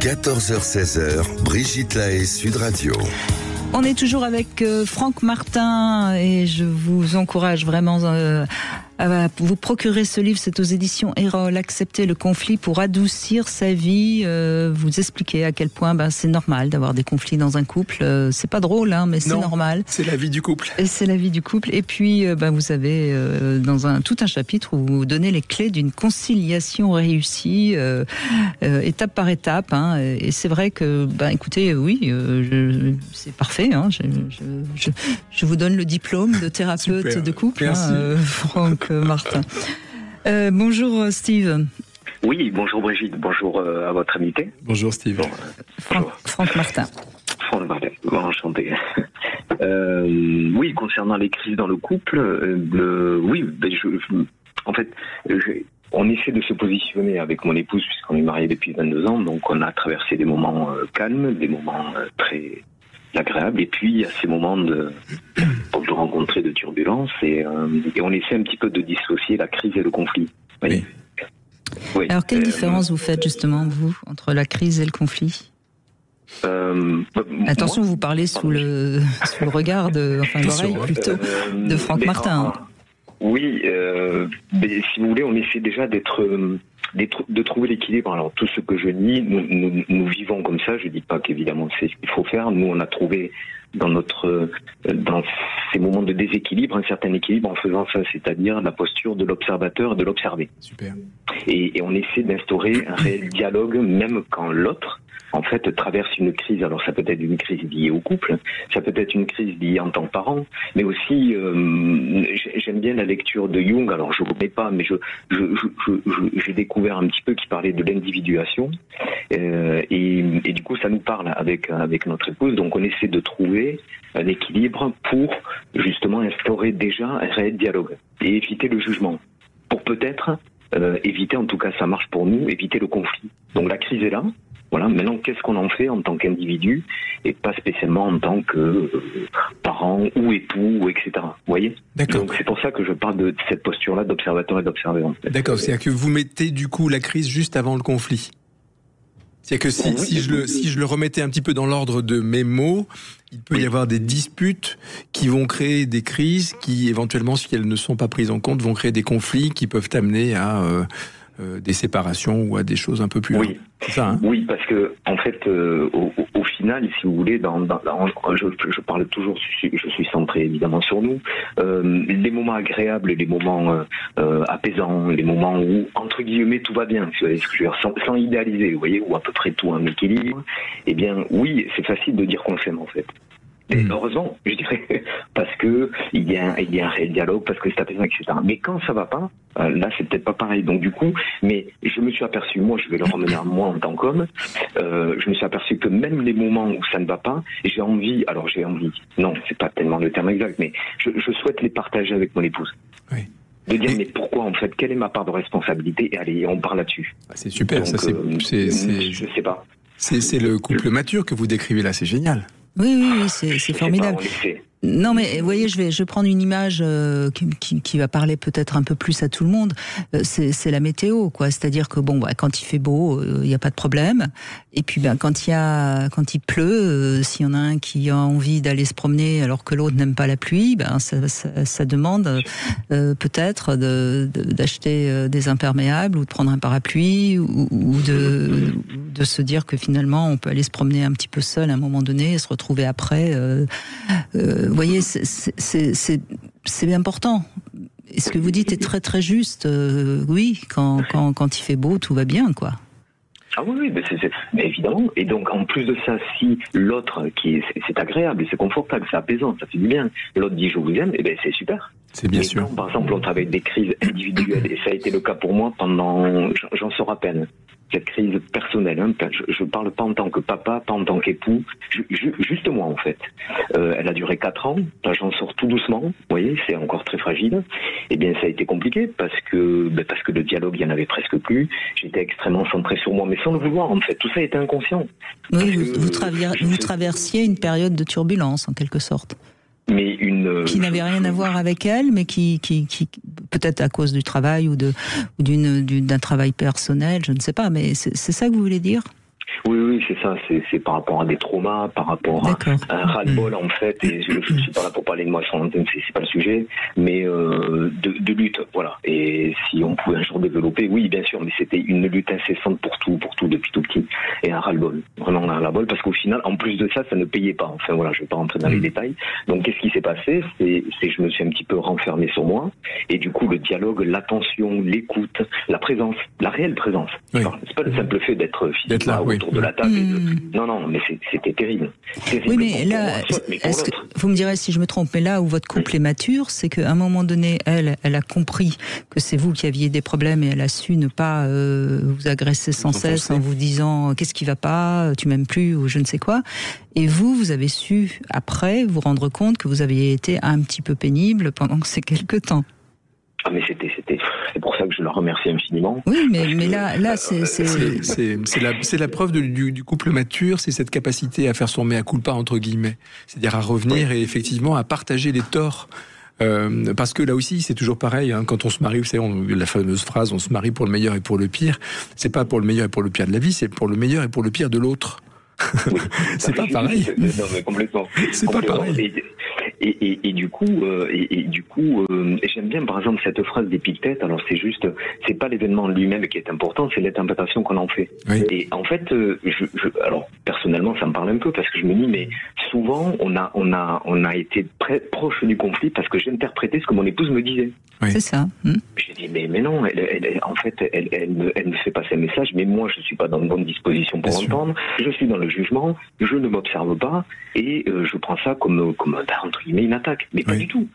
14h-16h, Brigitte Lahaie, Sud Radio.
On est toujours avec Franck Martin et je vous encourage vraiment vous procurez ce livre, c'est aux éditions Erol, Accepter le conflit pour adoucir sa vie. Vous expliquez à quel point c'est normal d'avoir des conflits dans un couple. C'est pas drôle, mais c'est normal.
C'est la vie du couple.
Et c'est la vie du couple. Et puis, vous avez tout un chapitre où vous donnez les clés d'une conciliation réussie, étape par étape. Et c'est vrai que, écoutez, oui, c'est parfait. Je vous donne le diplôme de thérapeute
Super.
de couple, Franck Martin. Bonjour Steve.
Oui, bonjour Brigitte, bonjour à votre invité.
Bonjour Steve.
Franck Martin.
Franck Martin, enchanté. Oui, concernant les crises dans le couple, on essaie de se positionner avec mon épouse puisqu'on est mariés depuis 22 ans, donc on a traversé des moments calmes, des moments très agréables, et puis il y a ces moments de rencontrer de turbulences, et on essaie un petit peu de dissocier la crise et le conflit.
Oui.
Oui.
Alors, quelle différence vous faites justement, vous, entre la crise et le conflit ? Attention, vous parlez sous le regard l'oreille plutôt, de Franck Martin.
Oui, mais si vous voulez, on essaie déjà de trouver l'équilibre. Alors, tout ce que je dis, nous vivons comme ça. Je dis pas qu'évidemment c'est ce qu'il faut faire. Nous, on a trouvé dans ces moments de déséquilibre un certain équilibre en faisant ça, c'est-à-dire la posture de l'observateur et de l'observé.
Super.
Et on essaie d'instaurer un réel dialogue, même quand l'autre, en fait, traverse une crise. Alors, ça peut être une crise liée au couple, ça peut être une crise liée en tant que parent, mais aussi, j'aime bien la lecture de Jung. Alors, je ne connais pas, mais j'ai découvert un petit peu qu'il parlait de l'individuation, et du coup, ça nous parle avec notre épouse. Donc, on essaie de trouver un équilibre pour justement instaurer déjà un réel dialogue et éviter le jugement, pour peut-être éviter, en tout cas, ça marche pour nous, éviter le conflit. Donc, la crise est là. Voilà, maintenant, qu'est-ce qu'on en fait en tant qu'individu et pas spécialement en tant que parent ou époux, ou etc. Vous voyez ?
D'accord.
Donc, c'est pour ça que je parle de cette posture-là d'observateur et d'observé. En fait.
D'accord, c'est-à-dire que vous mettez du coup la crise juste avant le conflit. C'est-à-dire que si je le remettais un petit peu dans l'ordre de mes mots, il peut y avoir des disputes qui vont créer des crises qui, éventuellement, si elles ne sont pas prises en compte, vont créer des conflits qui peuvent amener à des séparations ou à des choses un peu plus...
Oui.
C'est ça,
Oui, parce que en fait, au final, si vous voulez, je parle toujours, je suis centré évidemment sur nous. Les moments agréables, les moments apaisants, les moments où entre guillemets tout va bien, vous voyez ce que je veux dire, sans idéaliser, vous voyez, où à peu près tout en équilibre. Eh bien, oui, c'est facile de dire qu'on s'aime en fait. Et heureusement, je dirais, parce que il y a un réel dialogue, parce que c'est apaisant, etc. Mais quand ça va pas, là c'est peut-être pas pareil. Donc du coup, mais je me suis aperçu, moi je vais le ramener à moi en tant qu'homme, je me suis aperçu que même les moments où ça ne va pas, j'ai envie, non, c'est pas tellement le terme exact, mais je souhaite les partager avec mon épouse.
Oui.
De dire, mais pourquoi en fait, quelle est ma part de responsabilité, et allez, on parle là-dessus.
C'est super,
donc,
ça
je sais pas.
C'est le couple mature que vous décrivez là, c'est génial.
Oui, c'est formidable. Non, mais vous voyez, je vais prendre une image qui va parler peut-être un peu plus à tout le monde. C'est la météo, quoi. C'est-à-dire que quand il fait beau, il n'y a pas de problème. Et puis, quand il pleut, s'il y en a un qui a envie d'aller se promener alors que l'autre n'aime pas la pluie, ça demande peut-être d'acheter des imperméables ou de prendre un parapluie ou de se dire que finalement on peut aller se promener un petit peu seul à un moment donné et se retrouver après. Vous voyez, c'est important. Et ce que vous dites est très très juste. Oui, quand il fait beau, tout va bien, quoi.
Ah oui, mais évidemment. Et donc, en plus de ça, si l'autre, c'est agréable, c'est confortable, c'est apaisant, ça fait du bien, l'autre dit je vous aime, et c'est super.
C'est bien sûr.
Quand, par exemple, on travaille des crises individuelles, et ça a été le cas pour moi pendant, j'en sors à peine. Cette crise personnelle, je parle pas en tant que papa, pas en tant qu'époux, juste moi en fait. Elle a duré 4 ans, là j'en sors tout doucement, vous voyez, c'est encore très fragile. Eh bien ça a été compliqué parce que le dialogue il y en avait presque plus, j'étais extrêmement centré sur moi, mais sans le vouloir en fait, tout ça était inconscient.
Oui, vous traversiez une période de turbulence en quelque sorte.
Mais
qui n'avait rien à voir avec elle, mais qui peut-être à cause du travail ou d'un travail personnel, je ne sais pas, mais c'est ça que vous voulez dire ?
Oui, c'est ça. C'est par rapport à des traumas, par rapport à un ras-le-bol, en fait. Et je ne suis pas là pour parler de moi sur l'antenne, c'est pas le sujet, mais de lutte, voilà. Et si on pouvait un jour développer, oui, bien sûr, mais c'était une lutte incessante pour tout, depuis tout petit. Et un ras-le-bol. Vraiment un ras-le-bol, parce qu'au final, en plus de ça, ça ne payait pas. Enfin, voilà, je vais pas rentrer dans les détails. Donc, qu'est-ce qui s'est passé? C'est que je me suis un petit peu renfermé sur moi. Et du coup, le dialogue, l'attention, l'écoute, la présence, la réelle présence. Oui. Enfin, c'est pas le simple fait d'être physiquement là, autour de la table. Non, mais c'était terrible.
Oui, mais là, vous me direz si je me trompe, mais là où votre couple est mature, c'est qu'à un moment donné, elle a compris que c'est vous qui aviez des problèmes et elle a su ne pas vous agresser sans cesse en vous disant qu'est-ce qui va pas, tu m'aimes plus ou je ne sais quoi. Et vous avez su après vous rendre compte que vous aviez été un petit peu pénible pendant ces quelques temps.
Ah mais c'est pour ça que je le remercie infiniment.
Oui, mais là
c'est la preuve du couple mature, c'est cette capacité à faire son mea culpa entre guillemets, c'est-à-dire à revenir et effectivement à partager les torts. Parce que là aussi c'est toujours pareil, hein, quand on se marie, vous savez, la fameuse phrase on se marie pour le meilleur et pour le pire, c'est pas pour le meilleur et pour le pire de la vie, c'est pour le meilleur et pour le pire de l'autre. Oui, c'est pas pareil.
Non, mais complètement.
C'est pas pareil.
Et du coup, j'aime bien par exemple cette phrase d'Épictète. Alors c'est pas l'événement lui-même qui est important, c'est l'interprétation qu'on en fait. Oui. Et en fait, alors personnellement, ça me parle un peu parce que je me dis, mais souvent on a été proche du conflit parce que j'interprétais ce que mon épouse me disait.
Oui. C'est ça.
J'ai dit, mais non, elle me fait passer un message, mais moi je suis pas dans de bonnes dispositions pour entendre. Je suis dans le jugement, je ne m'observe pas et je prends ça comme entre guillemets une attaque, mais pas du tout.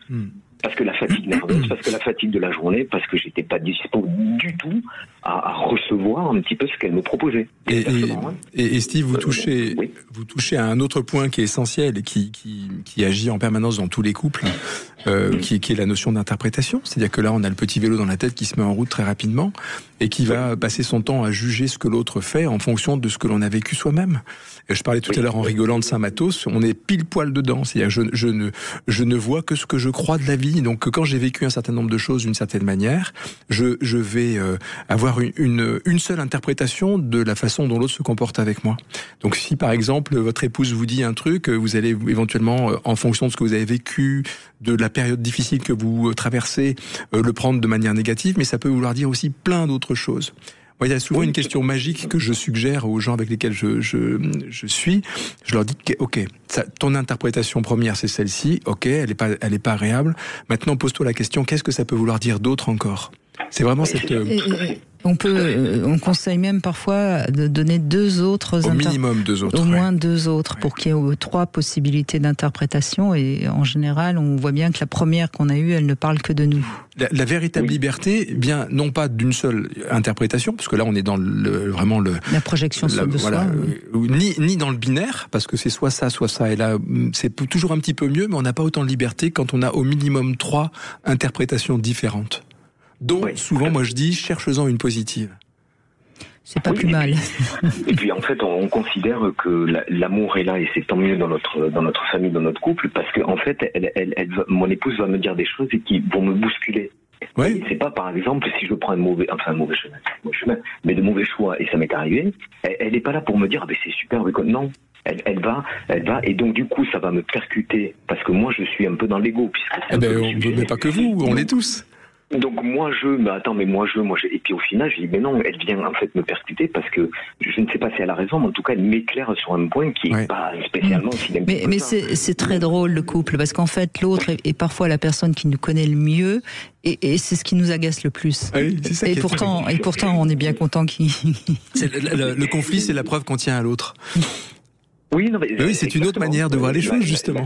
Parce que la fatigue nerveuse, parce que la fatigue de la journée, parce que j'étais pas dispo du tout à recevoir un petit peu ce qu'elle me proposait.
Et Steve, vous touchez à un autre point qui est essentiel et qui agit en permanence dans tous les couples, qui est la notion d'interprétation. C'est-à-dire que là, on a le petit vélo dans la tête qui se met en route très rapidement et qui va passer son temps à juger ce que l'autre fait en fonction de ce que l'on a vécu soi-même. Et je parlais tout à l'heure en rigolant de Saint-Mathos, on est pile poil dedans. C'est-à-dire je ne vois que ce que je crois de la vie. Donc quand j'ai vécu un certain nombre de choses d'une certaine manière, je vais avoir une seule interprétation de la façon dont l'autre se comporte avec moi. Donc si par exemple votre épouse vous dit un truc, vous allez éventuellement, en fonction de ce que vous avez vécu, de la période difficile que vous traversez, le prendre de manière négative, mais ça peut vouloir dire aussi plein d'autres choses. Moi, il y a souvent une question magique que je suggère aux gens avec lesquels je suis. Je leur dis, ok, ton interprétation première, c'est celle-ci. Ok, elle est pas agréable. Maintenant, pose-toi la question, qu'est-ce que ça peut vouloir dire d'autre encore? C'est vraiment cette...
On conseille même parfois de donner
minimum deux autres.
Au moins deux autres, pour qu'il y ait 3 possibilités d'interprétation. Et en général, on voit bien que la première qu'on a eue, elle ne parle que de nous.
La véritable liberté, bien non pas d'une seule interprétation, parce que là on est dans
la projection de soi.
Ni dans le binaire, parce que c'est soit ça, et là c'est toujours un petit peu mieux, mais on n'a pas autant de liberté quand on a au minimum 3 interprétations différentes. Donc, souvent, moi je dis, cherche-en une positive.
C'est pas plus mal.
Et puis en fait, on considère que l'amour est là et c'est tant mieux dans notre famille, dans notre couple, parce que en fait, mon épouse va me dire des choses qui vont me bousculer. Oui. C'est pas par exemple si je prends un mauvais chemin, mais de mauvais choix et ça m'est arrivé. Elle est pas là pour me dire c'est super, non. Elle va, et donc du coup ça va me percuter parce que moi je suis un peu dans l'ego puisque.
Mais pas que vous, on l'est tous.
Donc moi et puis au final je dis mais non, elle vient en fait me percuter parce que je ne sais pas si elle a raison, mais en tout cas elle m'éclaire sur un point qui est pas spécialement
mais c'est très drôle le couple parce qu'en fait l'autre est parfois la personne qui nous connaît le mieux et c'est ce qui nous agace le plus.
Oui, c'est ça.
Et pourtant on est bien content qu'il
le conflit, c'est la preuve qu'on tient à l'autre.
Oui,
c'est une autre manière de voir les choses, justement.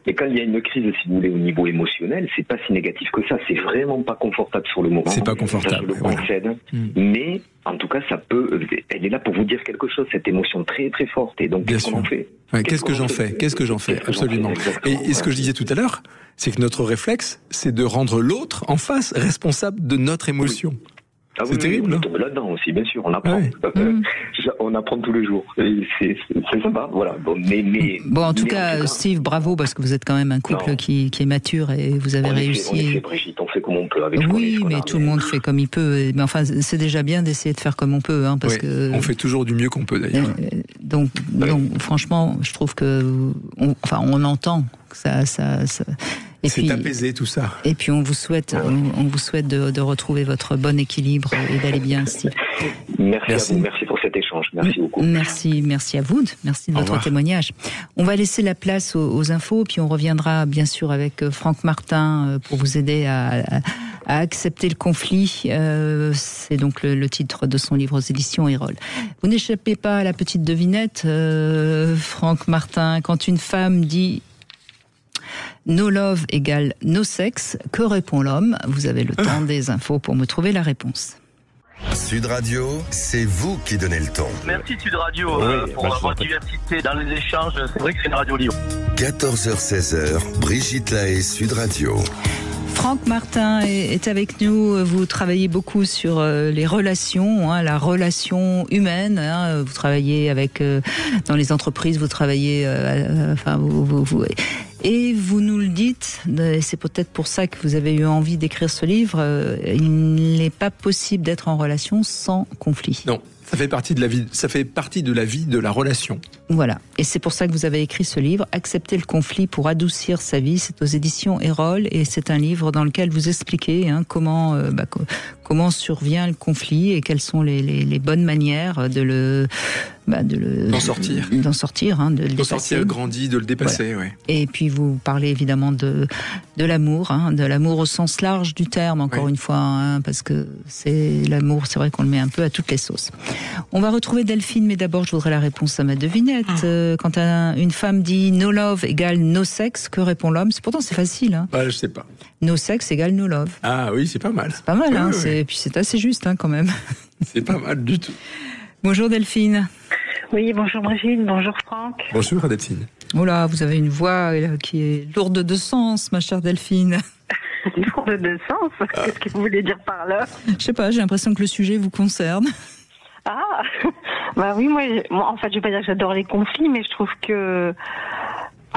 Mais quand il y a une crise, si vous voulez, au niveau émotionnel, c'est pas si négatif que ça. C'est vraiment pas confortable sur le moment.
C'est pas confortable.
Ça, je le concède. Mais, en tout cas, elle est là pour vous dire quelque chose, cette émotion très, très forte. Et donc, qu'est-ce qu'on en fait?
Qu'est-ce que j'en fais? Absolument. Et ce que je disais tout à l'heure, c'est que notre réflexe, c'est de rendre l'autre, en face, responsable de notre émotion.
Ah
c'est terrible.
On tombe là-dedans aussi, bien sûr, on apprend. On apprend tous les jours. Et c'est sympa, voilà.
Bon, en tout cas, Steve, bravo, parce que vous êtes quand même un couple qui est mature et vous avez réussi.
On fait, Brigitte, on fait comme on peut avec
tout le monde fait comme il peut. Mais enfin, c'est déjà bien d'essayer de faire comme on peut, parce que
on fait toujours du mieux qu'on peut d'ailleurs.
Donc, franchement, je trouve que, on entend que ça. Et
c'est apaisé tout ça.
Et puis on vous souhaite de retrouver votre bon équilibre et d'aller bien, Steve.
Merci à vous, merci pour cet échange, merci beaucoup.
Merci à vous, merci de votre témoignage. On va laisser la place aux infos, puis on reviendra bien sûr avec Franck Martin pour vous aider à accepter le conflit. C'est donc le titre de son livre aux éditions Erol. Vous n'échappez pas à la petite devinette, Franck Martin, quand une femme dit no love égale no sexe, que répond l'homme? Vous avez le temps des infos pour me trouver la réponse.
Sud Radio, c'est vous qui donnez le ton.
Merci Sud Radio pour votre diversité dans les échanges. C'est vrai que c'est une radio libre.
14h-16h, Brigitte Lahaie, Sud Radio.
Franck Martin est avec nous. Vous travaillez beaucoup sur les relations, la relation humaine. Vous travaillez dans les entreprises, vous travaillez, et vous nous le dites. C'est peut-être pour ça que vous avez eu envie d'écrire ce livre. Il n'est pas possible d'être en relation sans conflit.
Non. Ça fait partie de la vie. Ça fait partie de la vie de la relation.
Voilà. Et c'est pour ça que vous avez écrit ce livre, Accepter le conflit pour adoucir sa vie. C'est aux éditions Erol et c'est un livre dans lequel vous expliquez comment survient le conflit et quelles sont les bonnes manières
d'en sortir,
de le dépasser.
Sortir grandi, de le dépasser. Voilà. Ouais.
Et puis vous parlez évidemment de l'amour, de l'amour au sens large du terme, encore une fois, parce que c'est l'amour, c'est vrai qu'on le met un peu à toutes les sauces. On va retrouver Delphine, mais d'abord je voudrais la réponse à ma devinette. Quand une femme dit no love égale no sexe, que répond l'homme? Pourtant c'est facile.
Je sais pas.
No sexe égale no love.
Ah oui, c'est pas mal.
C'est pas mal, Et puis c'est assez juste quand même.
C'est pas mal du tout.
Bonjour Delphine.
Oui, bonjour Brigitte, bonjour Franck.
Bonjour Delphine.
Oh là, vous avez une voix qui est lourde de sens, ma chère Delphine.
Lourde de sens? Qu'est-ce que vous voulez dire par là?
Je sais pas, j'ai l'impression que le sujet vous concerne.
Ah, bah oui, moi, en fait, je vais pas dire que j'adore les conflits, mais je trouve que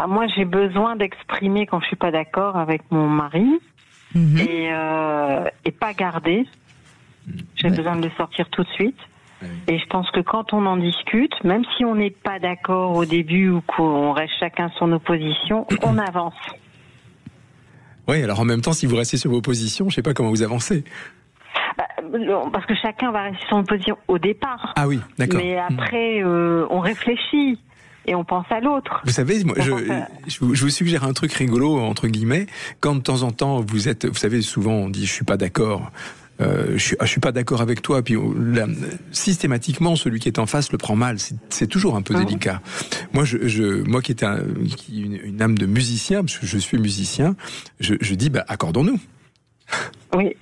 moi, j'ai besoin d'exprimer quand je suis pas d'accord avec mon mari et pas garder. J'ai besoin de le sortir tout de suite. Et je pense que quand on en discute, même si on n'est pas d'accord au début ou qu'on reste chacun sur nos positions, on avance.
Oui, alors en même temps, si vous restez sur vos positions, je sais pas comment vous avancez.
Parce que chacun va rester sur une position au départ.
Ah oui, d'accord.
Mais après, on réfléchit et on pense à l'autre.
Vous savez, moi, je vous suggère un truc rigolo, entre guillemets. Quand de temps en temps, vous savez, souvent on dit « je suis pas d'accord ». Je suis pas d'accord avec toi. Puis systématiquement, celui qui est en face le prend mal. C'est toujours un peu délicat. Moi qui ai une âme de musicien, parce que je suis musicien, je dis accordons-nous.
Oui.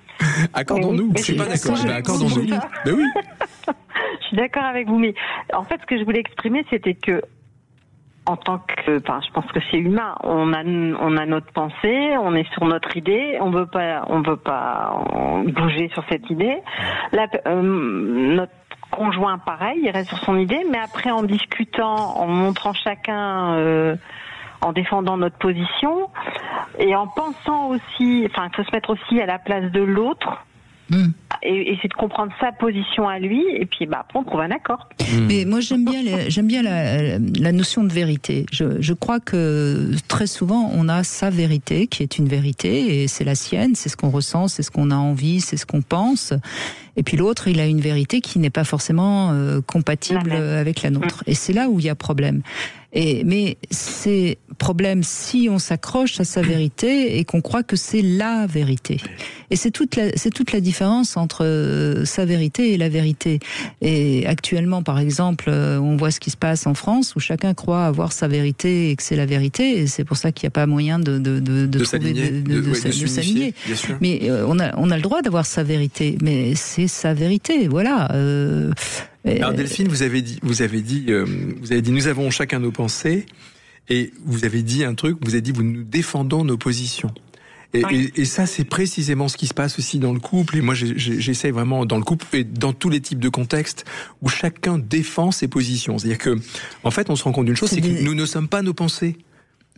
Accordons-nous.
Oui.
Je suis pas d'accord. Accordons-nous. Ben oui.
Je suis d'accord avec vous, mais en fait, ce que je voulais exprimer, c'était que en tant que, je pense que c'est humain. On a notre pensée, on est sur notre idée, on veut pas bouger sur cette idée. Notre conjoint, pareil, il reste sur son idée, mais après, en discutant, en montrant chacun, en défendant notre position, et en pensant aussi, il faut se mettre aussi à la place de l'autre. Et essayer de comprendre sa position à lui, et puis après on trouve un accord.
Mais moi j'aime bien la notion de vérité. Je crois que très souvent on a sa vérité qui est une vérité et c'est la sienne, c'est ce qu'on ressent, c'est ce qu'on a envie, c'est ce qu'on pense. Et puis l'autre, il a une vérité qui n'est pas forcément compatible avec la nôtre. Et c'est là où il y a problème. Mais c'est problème si on s'accroche à sa vérité et qu'on croit que c'est la vérité. Et c'est toute la différence entre sa vérité et la vérité. Et actuellement, par exemple, on voit ce qui se passe en France où chacun croit avoir sa vérité et que c'est la vérité. Et c'est pour ça qu'il n'y a pas moyen de s'aligner. Mais on a le droit d'avoir sa vérité. Mais c'est sa vérité, voilà.
Alors Delphine, vous avez dit, nous avons chacun nos pensées, et vous avez dit un truc, vous avez dit, nous défendons nos positions. Et ça, c'est précisément ce qui se passe aussi dans le couple. Et moi, j'essaie vraiment dans le couple et dans tous les types de contextes où chacun défend ses positions. C'est-à-dire que, en fait, on se rend compte d'une chose, c'est que nous ne sommes pas nos pensées.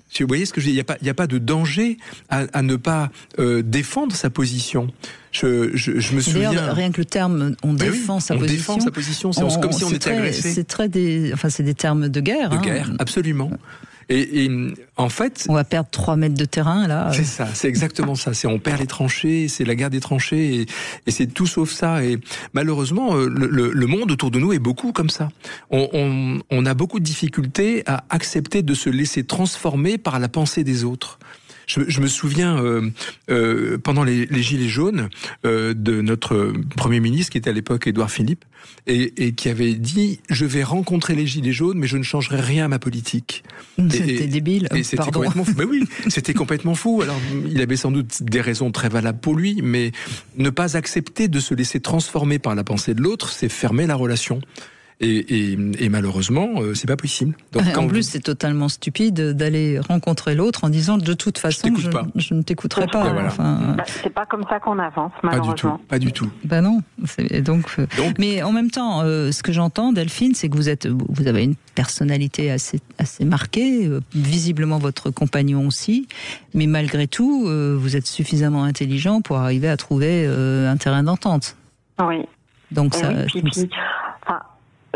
Si vous voyez ce que je dis, il n'y a pas de danger à ne pas défendre sa position. Je me souviens.
D'ailleurs, rien que le terme on défend sa position.
On défend sa position, c'est comme si on était agressé.
C'est des termes de guerre.
De guerre, absolument. Et en fait,
on va perdre 3 mètres de terrain là.
C'est ça, c'est exactement ça. On perd les tranchées, c'est la guerre des tranchées, et c'est tout sauf ça. Et malheureusement, le monde autour de nous est beaucoup comme ça. On a beaucoup de difficultés à accepter de se laisser transformer par la pensée des autres. Je me souviens pendant les Gilets jaunes de notre Premier ministre, qui était à l'époque Édouard Philippe, et qui avait dit « Je vais rencontrer les Gilets jaunes, mais je ne changerai rien à ma politique ».
C'était débile.
Et c'était complètement fou. Mais oui, c'était complètement fou. Alors, il avait sans doute des raisons très valables pour lui, mais ne pas accepter de se laisser transformer par la pensée de l'autre, c'est fermer la relation. Et malheureusement, c'est pas possible. Donc,
en plus, c'est totalement stupide d'aller rencontrer l'autre en disant de toute façon, je ne t'écouterai pas.
Voilà.
Enfin, c'est pas comme ça qu'on avance, malheureusement.
Pas du tout.
Ben non. Donc, mais en même temps, ce que j'entends, Delphine, c'est que vous avez une personnalité assez marquée, visiblement votre compagnon aussi, mais malgré tout, vous êtes suffisamment intelligent pour arriver à trouver un terrain d'entente.
Oui.
Donc ça.
Oui, puis,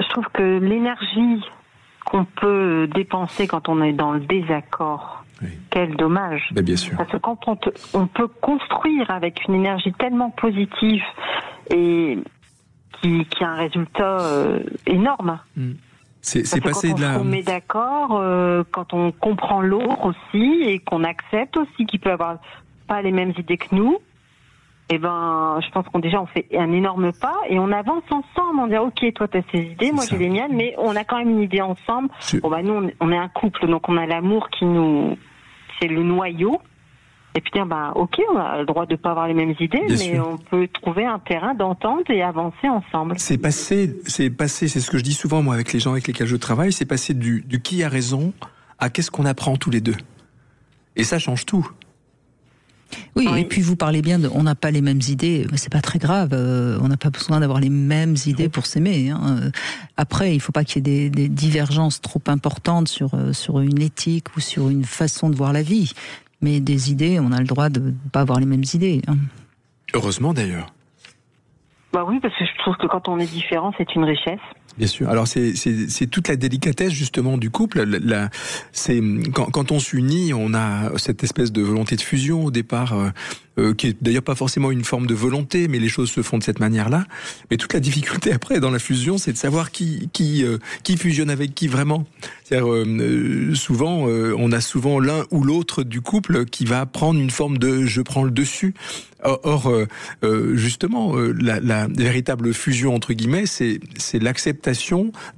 je trouve que l'énergie qu'on peut dépenser quand on est dans le désaccord, quel dommage.
Ben bien sûr.
Parce que quand on peut construire avec une énergie tellement positive et qui a un résultat énorme.
C'est passé de là.
Quand on se met d'accord, quand on comprend l'autre aussi et qu'on accepte aussi qu'il peut avoir pas les mêmes idées que nous. Eh ben, je pense qu'on fait un énorme pas et on avance ensemble. On dit ok, toi t'as ces idées, moi j'ai les miennes, mais on a quand même une idée ensemble. Bon bah nous on est un couple, donc on a l'amour c'est le noyau. Et puis ok, on a le droit de pas avoir les mêmes idées, bien mais sûr. On peut trouver un terrain d'entente et avancer ensemble.
C'est passé, c'est ce que je dis souvent moi avec les gens avec lesquels je travaille, c'est passé du qui a raison à qu'est-ce qu'on apprend tous les deux. Et ça change tout.
Oui, et puis vous parlez bien on n'a pas les mêmes idées, mais c'est pas très grave, on n'a pas besoin d'avoir les mêmes idées pour s'aimer. Après, il ne faut pas qu'il y ait des divergences trop importantes sur une éthique ou sur une façon de voir la vie. Mais des idées, on a le droit de ne pas avoir les mêmes idées.
Heureusement d'ailleurs.
Bah oui, parce que je trouve que quand on est différent, c'est une richesse.
Bien sûr. Alors c'est toute la délicatesse justement du couple. C'est quand on s'unit, on a cette espèce de volonté de fusion au départ, qui est d'ailleurs pas forcément une forme de volonté, mais les choses se font de cette manière-là. Mais toute la difficulté après dans la fusion, c'est de savoir qui fusionne avec qui vraiment. C'est-à-dire souvent, on a souvent l'un ou l'autre du couple qui va prendre une forme de je prends le dessus. Or, justement, la véritable fusion entre guillemets, c'est l'acceptation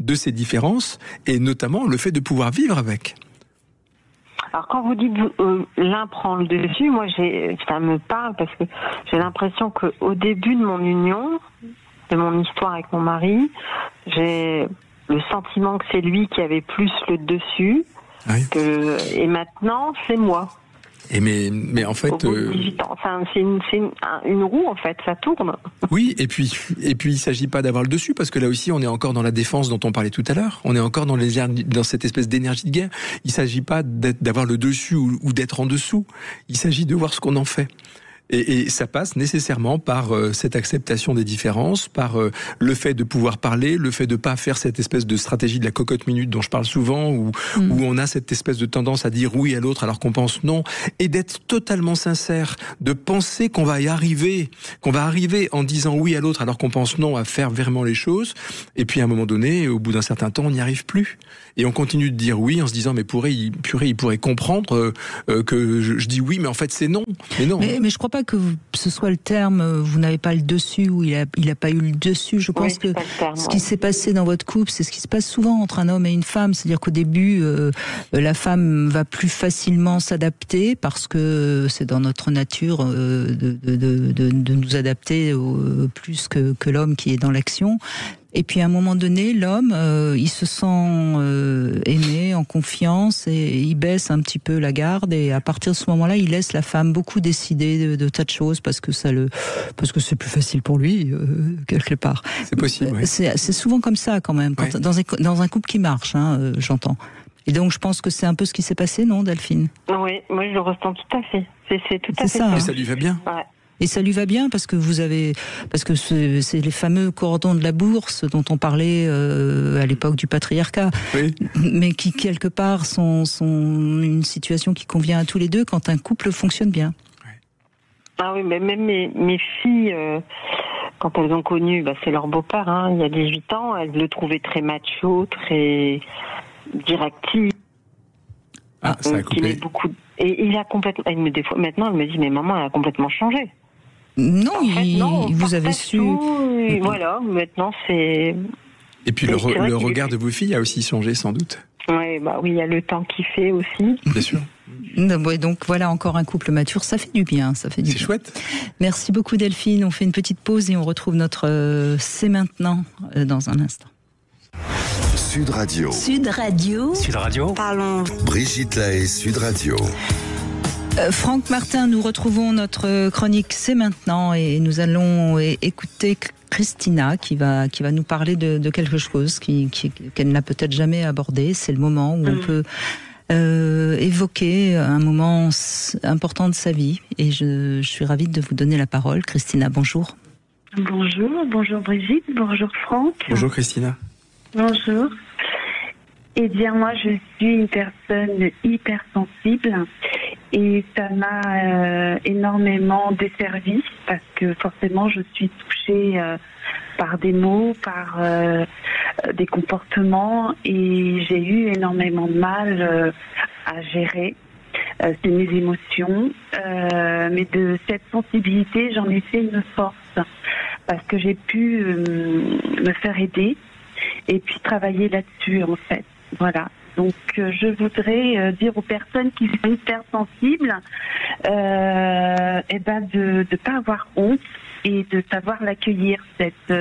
de ces différences et notamment le fait de pouvoir vivre avec.
Alors quand vous dites l'un prend le dessus, moi ça me parle parce que j'ai l'impression qu'au début de mon union, de mon histoire avec mon mari, j'ai le sentiment que c'est lui qui avait plus le dessus, et maintenant c'est moi.
Et mais en fait,
enfin, c'est une roue en fait, ça tourne.
Oui, et puis il s'agit pas d'avoir le dessus parce que là aussi on est encore dans la défense dont on parlait tout à l'heure. On est encore dans cette espèce d'énergie de guerre. Il s'agit pas d'avoir le dessus ou d'être en dessous. Il s'agit de voir ce qu'on en fait. Et ça passe nécessairement par cette acceptation des différences, par le fait de pouvoir parler, le fait de pas faire cette espèce de stratégie de la cocotte minute dont je parle souvent, où on a cette espèce de tendance à dire oui à l'autre alors qu'on pense non, et d'être totalement sincère, de penser qu'on va y arriver, en disant oui à l'autre alors qu'on pense non, à faire vraiment les choses, et puis à un moment donné, au bout d'un certain temps, on n'y arrive plus. Et on continue de dire oui en se disant mais purée, il pourrait comprendre que je dis oui, mais en fait c'est non. Mais non.
Mais je crois pas que ce soit le terme vous n'avez pas le dessus ou il a pas eu le dessus. Je pense que ce qui s'est passé dans votre couple, c'est ce qui se passe souvent entre un homme et une femme. C'est-à-dire qu'au début, la femme va plus facilement s'adapter parce que c'est dans notre nature de nous adapter plus que l'homme qui est dans l'action. Et puis à un moment donné, l'homme, il se sent aimé, en confiance, et il baisse un petit peu la garde. Et à partir de ce moment-là, il laisse la femme beaucoup décider de tas de choses parce que c'est plus facile pour lui quelque part.
C'est possible. Oui.
C'est souvent comme ça quand même, dans un couple qui marche, j'entends. Et donc je pense que c'est un peu ce qui s'est passé, non, Delphine?
Oui, moi je le ressens tout à fait. C'est tout à fait
ça.
Et ça lui va bien.
Ouais.
Et ça lui va bien parce que c'est les fameux cordons de la bourse dont on parlait à l'époque du patriarcat,
oui.
Mais qui quelque part sont une situation qui convient à tous les deux quand un couple fonctionne bien.
Ah oui, mais même mes filles, quand elles ont connu, c'est leur beau-père, il y a 18 ans, elles le trouvaient très macho, très directif.
Ah, ça a coupé.
Et il a complètement. Maintenant, elle me dit, mais maman, elle a complètement changé.
Non, vous avez su.
Voilà, maintenant c'est.
Et puis le regard de vos filles a aussi changé, sans doute.
Oui, il y a le temps qui fait aussi.
Bien sûr.
Donc voilà encore un couple mature, ça fait du bien,
C'est chouette.
Merci beaucoup Delphine, on fait une petite pause et on retrouve notre C'est maintenant dans un instant.
Sud Radio.
Sud Radio.
Sud Radio.
Parlons.
Brigitte Lahaie, Sud Radio.
Franck Martin, nous retrouvons notre chronique C'est maintenant et nous allons écouter Christina qui va nous parler de quelque chose qu'elle n'a peut-être jamais abordé. C'est le moment où on peut évoquer un moment important de sa vie et je suis ravie de vous donner la parole. Christina, bonjour.
Bonjour Brigitte, bonjour Franck.
Bonjour Christina.
Bonjour. Eh bien, moi, je suis une personne hypersensible et ça m'a énormément desservie parce que forcément, je suis touchée par des mots, par des comportements et j'ai eu énormément de mal à gérer mes émotions. Mais de cette sensibilité, j'en ai fait une force parce que j'ai pu me faire aider et puis travailler là-dessus, en fait. Voilà. Donc, je voudrais dire aux personnes qui sont hypersensibles, de ne pas avoir honte et de savoir l'accueillir, cette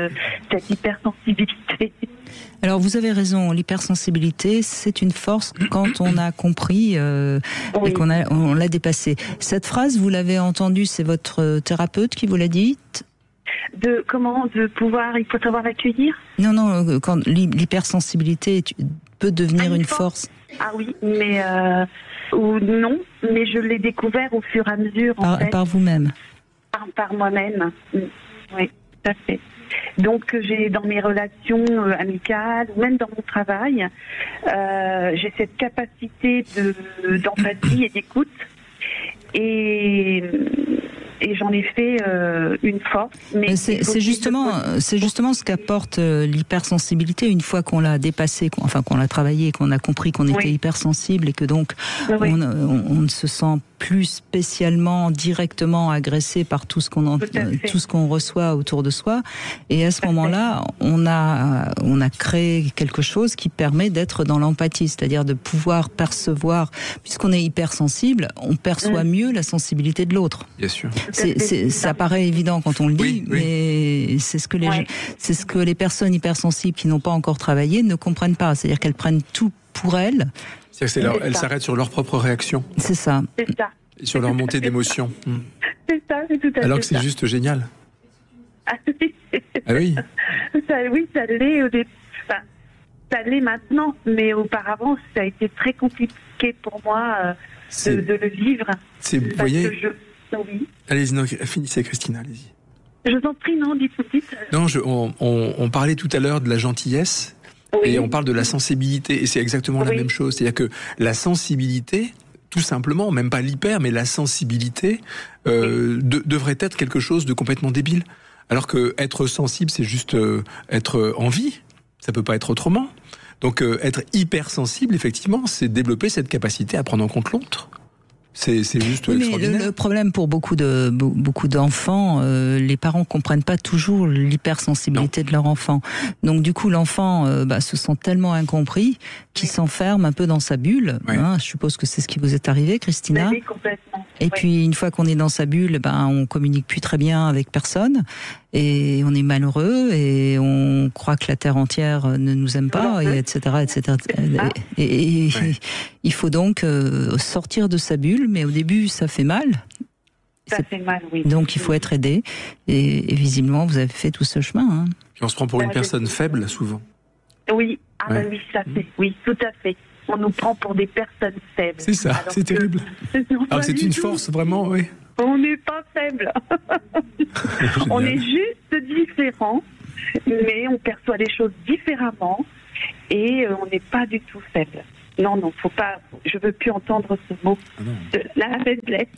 hypersensibilité.
Alors, vous avez raison, l'hypersensibilité, c'est une force quand on a compris et on l'a dépassée. Cette phrase, vous l'avez entendue, c'est votre thérapeute qui vous l'a dite ?
Il faut savoir accueillir ?
Non, quand l'hypersensibilité peut devenir une force.
Ah oui, mais non, mais je l'ai découvert au fur et à mesure.
Par vous-même.
Par moi-même. Oui, tout à fait. Donc j'ai dans mes relations amicales, ou même dans mon travail, j'ai cette capacité d'empathie et d'écoute. Et j'en ai fait une force. Mais
c'est justement ce qu'apporte l'hypersensibilité une fois qu'on l'a dépassé, qu'on l'a travaillé, qu'on a compris qu'on était hypersensible et que donc on ne se sent plus spécialement directement agressé par tout ce qu'on reçoit autour de soi. Et à ce moment-là, on a créé quelque chose qui permet d'être dans l'empathie, c'est-à-dire de pouvoir percevoir, puisqu'on est hypersensible, on perçoit mieux la sensibilité de l'autre.
Bien sûr.
Ça paraît évident quand on le dit, mais c'est ce que les personnes hypersensibles qui n'ont pas encore travaillé ne comprennent pas. C'est-à-dire qu'elles prennent tout pour elles.
Elles s'arrêtent sur leur propre réaction.
C'est ça.
C'est ça.
Et sur leur montée d'émotion.
C'est ça, c'est tout à fait.
Alors que c'est juste génial.
Ah oui.
Ah oui.
Ça l'est au début. Enfin, ça l'est maintenant, mais auparavant, ça a été très compliqué pour moi de le vivre.
Vous voyez.
Oui.
Allez-y, finissez Christina, allez-y.
Je vous en prie, non, dites tout de suite.
Non, on parlait tout à l'heure de la gentillesse.
Oui.
Et on parle de la sensibilité, et c'est exactement la même chose. C'est-à-dire que la sensibilité, tout simplement, même pas l'hyper, mais la sensibilité devrait être quelque chose de complètement débile. Alors que être sensible, c'est juste être en vie. Ça peut pas être autrement. Donc être hypersensible, effectivement, c'est développer cette capacité à prendre en compte l'autre. C'est juste extraordinaire.
Mais le problème pour beaucoup d'enfants, les parents comprennent pas toujours l'hypersensibilité de leur enfant. Donc du coup, l'enfant se sent tellement incompris qu'il s'enferme un peu dans sa bulle.
Ouais.
Je suppose que c'est ce qui vous est arrivé, Christina.
Oui, complètement.
Et puis une fois qu'on est dans sa bulle, on communique plus très bien avec personne et on est malheureux et on croit que la terre entière ne nous aime pas, et etc., etc. Et il faut donc sortir de sa bulle, mais au début ça fait mal.
Ça fait mal, oui.
Donc il faut être aidé et visiblement vous avez fait tout ce chemin. Hein.
Puis on se prend pour une personne faible souvent.
Oui, oui, ça fait. Oui, tout à fait. On nous prend pour des personnes faibles.
C'est ça, c'est terrible. Alors c'est une force, vraiment, oui.
On n'est pas faible. On est juste différents, mais on perçoit les choses différemment et on n'est pas du tout faible. Non, faut pas. Je veux plus entendre ce mot de la faiblesse.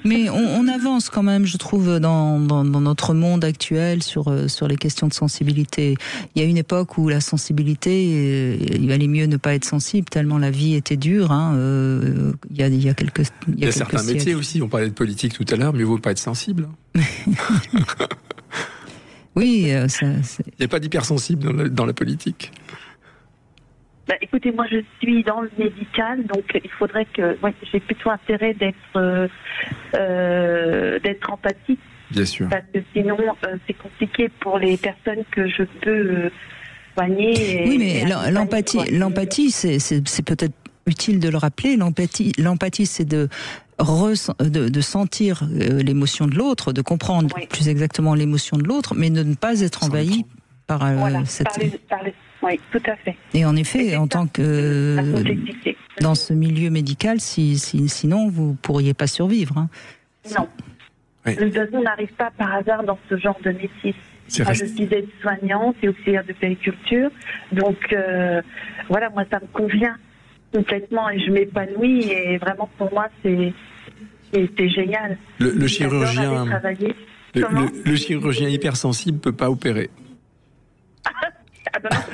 Mais on avance quand même, je trouve, dans notre monde actuel sur les questions de sensibilité. Il y a une époque où la sensibilité, il valait mieux ne pas être sensible tellement la vie était dure. Il y a
certains métiers aussi. On parlait de politique tout à l'heure, mieux vaut pas être sensible.
Oui,
il n'y a pas d'hypersensible dans la politique.
Écoutez, moi je suis dans le médical, donc il faudrait que j'ai plutôt intérêt d'être empathique.
Bien sûr.
Parce que sinon c'est compliqué pour les personnes que je peux soigner.
Oui, mais l'empathie, c'est peut-être utile de le rappeler. L'empathie, c'est de sentir l'émotion de l'autre, de comprendre plus exactement l'émotion de l'autre, mais de ne pas être envahi par cette...
Oui, tout à fait.
Et en effet, en tant que dans ce milieu médical, sinon vous pourriez pas survivre. Hein.
Non. De toute façon, on n'arrive pas par hasard dans ce genre de métier. Moi, je suis aide-soignante et auxiliaire de périculture, donc moi ça me convient complètement et je m'épanouis et vraiment pour moi c'est génial.
Le chirurgien, le chirurgien hypersensible peut pas opérer.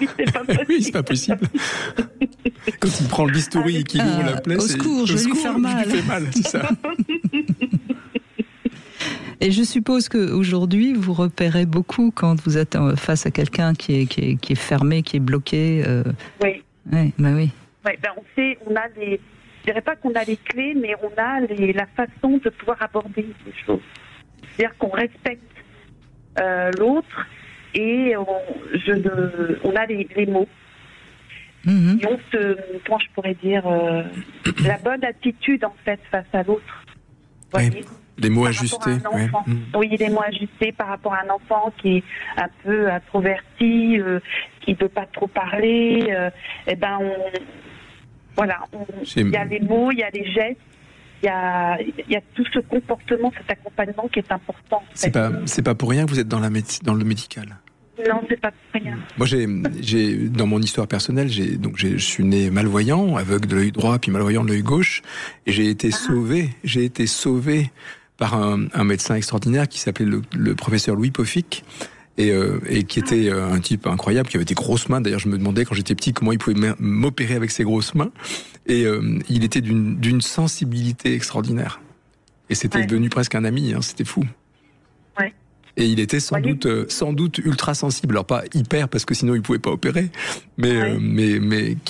Oui, c'est pas possible.
Oui, c'est pas possible. Quand il prend le bistouri et qu'il ouvre la plaie,
au secours, je lui fais mal.
C'est ça.
Et je suppose qu'aujourd'hui, vous repérez beaucoup quand vous êtes face à quelqu'un qui est fermé, qui est bloqué.
Oui.
Oui.
Oui, on a je dirais pas qu'on a les clés, mais on a la façon de pouvoir aborder les choses. C'est-à-dire qu'on respecte l'autre. Et on a les mots.
Mm-hmm.
Et comment je pourrais dire, la bonne attitude en fait face à l'autre.
Oui, les mots ajustés.
Oui, les mots ajustés par rapport à un enfant qui est un peu introverti, qui ne peut pas trop parler. Il y a les mots, il y a les gestes. Il y a tout ce comportement, cet accompagnement qui est important. En fait.
C'est pas pour rien que vous êtes dans le médical.
Non, c'est pas pour rien.
Moi, j'ai dans mon histoire personnelle, je suis né malvoyant, aveugle de l'œil droit, puis malvoyant de l'œil gauche, et j'ai été sauvé par un médecin extraordinaire qui s'appelait le professeur Louis Poffic. Et qui était un type incroyable, qui avait des grosses mains. D'ailleurs, je me demandais quand j'étais petit comment il pouvait m'opérer avec ses grosses mains. Et il était d'une sensibilité extraordinaire. Et c'était devenu presque un ami, c'était fou.
Ouais.
Et il était sans doute ultra sensible. Alors pas hyper, parce que sinon il pouvait pas opérer. Mais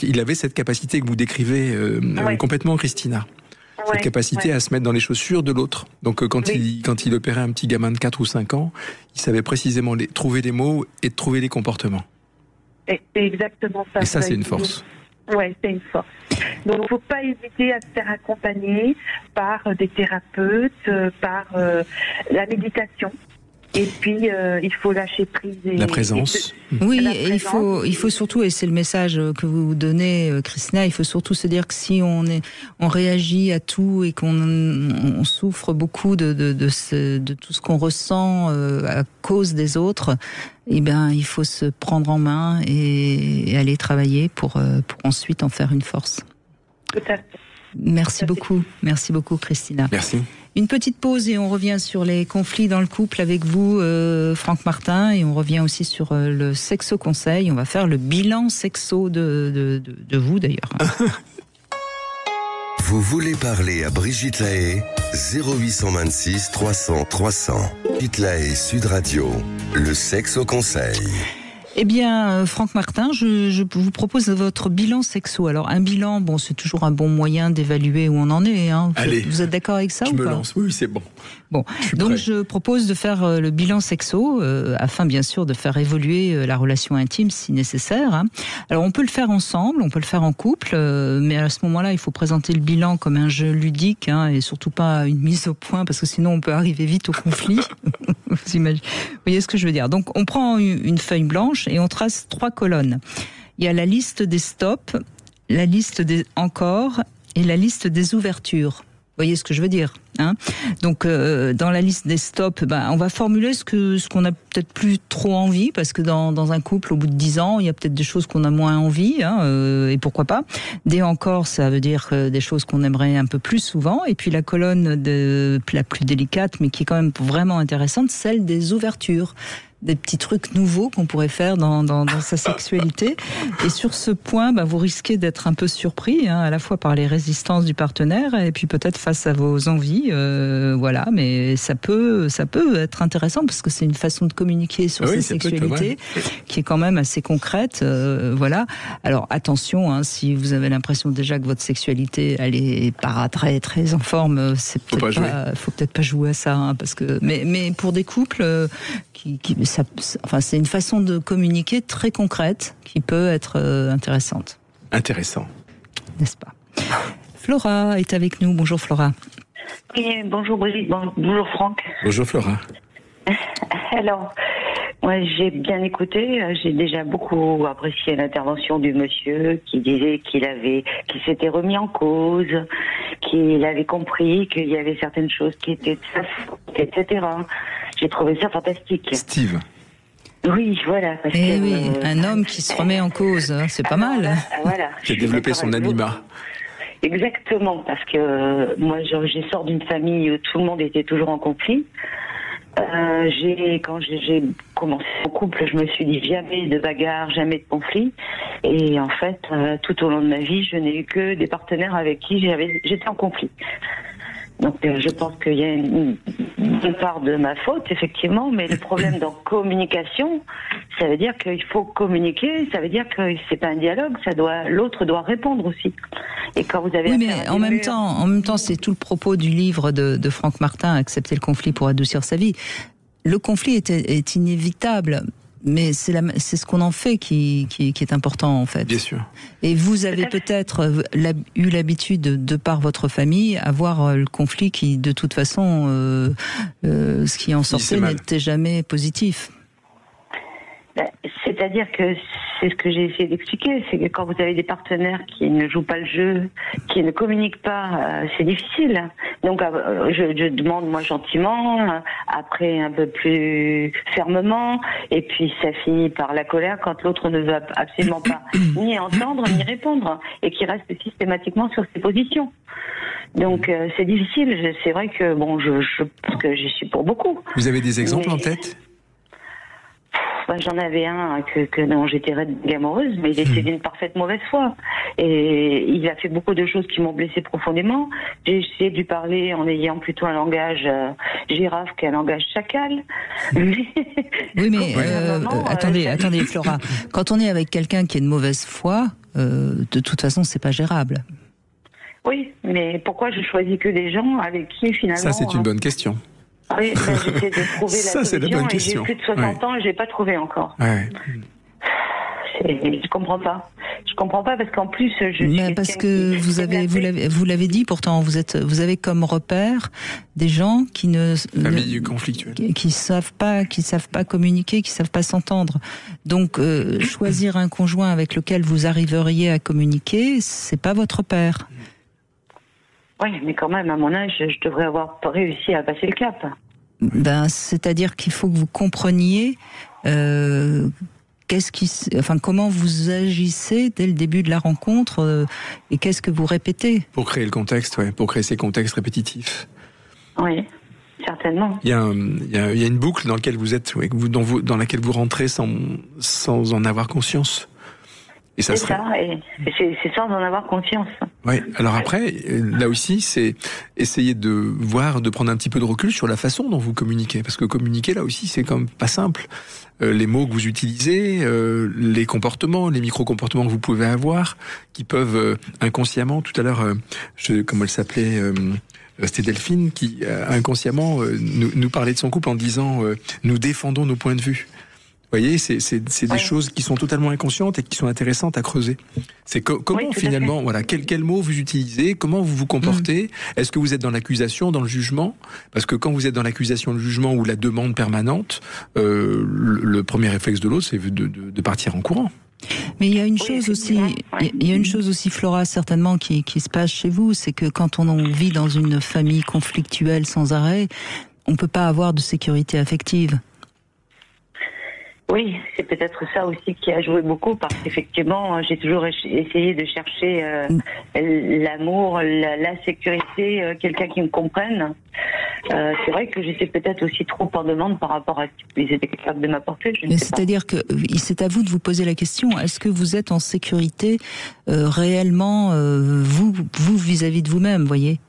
il avait cette capacité que vous décrivez complètement, Christina. Cette capacité à se mettre dans les chaussures de l'autre. Donc quand il opérait un petit gamin de 4 ou 5 ans, il savait précisément trouver les mots et trouver les comportements.
C'est exactement ça.
Et ça, c'est une force.
Oui, c'est une force. Donc il ne faut pas hésiter à se faire accompagner par des thérapeutes, par la méditation. Et puis, il faut lâcher prise.
La présence.
Il faut surtout, et c'est le message que vous donnez, Christina, il faut surtout se dire que si on réagit à tout et qu'on souffre beaucoup de tout ce qu'on ressent à cause des autres, il faut se prendre en main et aller travailler pour ensuite en faire une force.
Tout à fait.
Merci beaucoup, Christina.
Merci.
Une petite pause et on revient sur les conflits dans le couple avec vous, Franck Martin, et on revient aussi sur le sexo-conseil. On va faire le bilan sexo de vous d'ailleurs.
Vous voulez parler à Brigitte Lahaie ? 0826 300 300. Brigitte Lahaie, Sud Radio, le sexo-conseil.
Eh bien, Franck Martin, je vous propose votre bilan sexo. Alors, un bilan, bon, c'est toujours un bon moyen d'évaluer où on en est. Hein. Vous êtes d'accord avec ça ou pas ?
Je me lance, oui, c'est bon.
Bon, donc je propose de faire le bilan sexo, afin bien sûr de faire évoluer la relation intime si nécessaire. Hein. Alors, on peut le faire ensemble, on peut le faire en couple, mais à ce moment-là, il faut présenter le bilan comme un jeu ludique, hein, et surtout pas une mise au point, parce que sinon on peut arriver vite au conflit. Vous voyez ce que je veux dire ? Donc, on prend une feuille blanche et on trace 3 colonnes. Il y a la liste des stops, la liste des encore et la liste des ouvertures. Vous voyez ce que je veux dire, hein ? Donc, dans la liste des stops, on va formuler ce qu'on a peut-être plus trop envie, parce que dans un couple, au bout de 10 ans, il y a peut-être des choses qu'on a moins envie, hein, et pourquoi pas. Des encore, ça veut dire des choses qu'on aimerait un peu plus souvent. Et puis la colonne la plus délicate, mais qui est quand même vraiment intéressante, celle des ouvertures. Des petits trucs nouveaux qu'on pourrait faire dans sa sexualité. Et sur ce point, vous risquez d'être un peu surpris, hein, à la fois par les résistances du partenaire et puis peut-être face à vos envies. Voilà, mais ça peut être intéressant parce que c'est une façon de communiquer sur sa sexualité qui est quand même assez concrète. Voilà. Alors attention, hein, si vous avez l'impression déjà que votre sexualité elle est pas très très en forme, faut peut-être pas jouer à ça, hein, parce que mais pour des couples c'est une façon de communiquer très concrète qui peut être intéressante.
Intéressant.
N'est-ce pas ? Flora est avec nous. Bonjour Flora.
Oui, bonjour Brigitte, bonjour Franck.
Bonjour Flora.
Alors, moi j'ai bien écouté, j'ai déjà beaucoup apprécié l'intervention du monsieur qui disait qu'il s'était remis en cause, qu'il avait compris qu'il y avait certaines choses qui étaient de sa faute, etc. J'ai trouvé ça fantastique.
Steve.
Oui, voilà. Parce que,
un homme qui se remet en cause, hein, c'est pas mal.
Voilà.
Qui a développé son anima.
Exactement, parce que moi, j'ai sors d'une famille où tout le monde était toujours en conflit. Quand j'ai commencé mon couple, je me suis dit jamais de bagarre, jamais de conflit. Et en fait, tout au long de ma vie, je n'ai eu que des partenaires avec qui j'étais en conflit. Donc je pense qu'il y a une part de ma faute, effectivement, mais le problème dans communication, ça veut dire qu'il faut communiquer, ça veut dire que c'est pas un dialogue, l'autre doit répondre aussi. Et quand vous avez
mais en même temps, c'est tout le propos du livre de Franck Martin, Accepter le conflit pour adoucir sa vie. Le conflit est inévitable. Mais c'est ce qu'on en fait qui est important, en fait.
Bien sûr.
Et vous avez peut-être eu l'habitude, de par votre famille, avoir le conflit qui, de toute façon, ce qui en sortait n'était jamais positif.
C'est-à-dire que c'est ce que j'ai essayé d'expliquer, c'est que quand vous avez des partenaires qui ne jouent pas le jeu, qui ne communiquent pas, c'est difficile. Donc je demande moi gentiment, après un peu plus fermement, et puis ça finit par la colère quand l'autre ne veut absolument pas ni entendre ni répondre, et qui reste systématiquement sur ses positions. Donc c'est difficile. C'est vrai que je pense que j'y suis pour beaucoup.
Vous avez des exemples en tête ?
J'en avais un dont j'étais amoureuse, mais il était d'une parfaite mauvaise foi. Et il a fait beaucoup de choses qui m'ont blessée profondément. J'ai essayé de lui parler en ayant plutôt un langage girafe qu'un langage chacal.
Oui, mais attendez, Flora. Quand on est avec quelqu'un qui est de mauvaise foi, de toute façon, c'est pas gérable.
Oui, mais pourquoi je choisis que des gens avec qui finalement...
Ça, c'est une bonne question.
Oui, j'essaie de trouver la solution et j'ai plus de 60 ans et je n'ai pas trouvé encore.
Ouais.
Je comprends pas. Je comprends pas parce qu'en plus
parce que vous l'avez dit pourtant vous avez comme repère des gens qui
famille conflictuelle,
qui savent pas communiquer, qui savent pas s'entendre. Donc choisir un conjoint avec lequel vous arriveriez à communiquer, c'est pas votre père.
Oui, mais quand même, à mon âge, je devrais avoir réussi à passer le cap.
C'est-à-dire qu'il faut que vous compreniez comment vous agissez dès le début de la rencontre et qu'est-ce que vous répétez.
Pour créer le contexte, pour créer ces contextes répétitifs.
Oui, certainement.
Il y a une boucle dans laquelle vous êtes, dans laquelle vous rentrez sans en avoir conscience. Et ça
c'est ça, et c'est ça d'en avoir conscience.
Oui, alors après, là aussi, c'est essayer de voir, de prendre un petit peu de recul sur la façon dont vous communiquez. Parce que communiquer, là aussi, c'est quand même pas simple. Les mots que vous utilisez, les comportements, les micro-comportements que vous pouvez avoir, qui peuvent inconsciemment, tout à l'heure, comment elle s'appelait c'était Delphine, qui inconsciemment nous parlait de son couple en disant « nous défendons nos points de vue ». Vous voyez, c'est des choses qui sont totalement inconscientes et qui sont intéressantes à creuser. C'est comment finalement, voilà, quel mot vous utilisez, comment vous vous comportez, est-ce que vous êtes dans l'accusation, dans le jugement? Parce que quand vous êtes dans l'accusation, le jugement ou la demande permanente, le premier réflexe de l'autre, c'est de partir en courant.
Mais il y a une chose aussi, il y a une chose aussi, Flora, certainement qui se passe chez vous, c'est que quand on vit dans une famille conflictuelle sans arrêt, on peut pas avoir de sécurité affective.
Oui, c'est peut-être ça aussi qui a joué beaucoup, parce qu'effectivement, j'ai toujours essayé de chercher l'amour, la sécurité, quelqu'un qui me comprenne. C'est vrai que j'étais peut-être aussi trop en demande par rapport à ce qu'ils étaient capables de m'apporter.
C'est-à-dire que c'est à vous de vous poser la question, est-ce que vous êtes en sécurité réellement, vous vis-à-vis de vous-même, voyez ?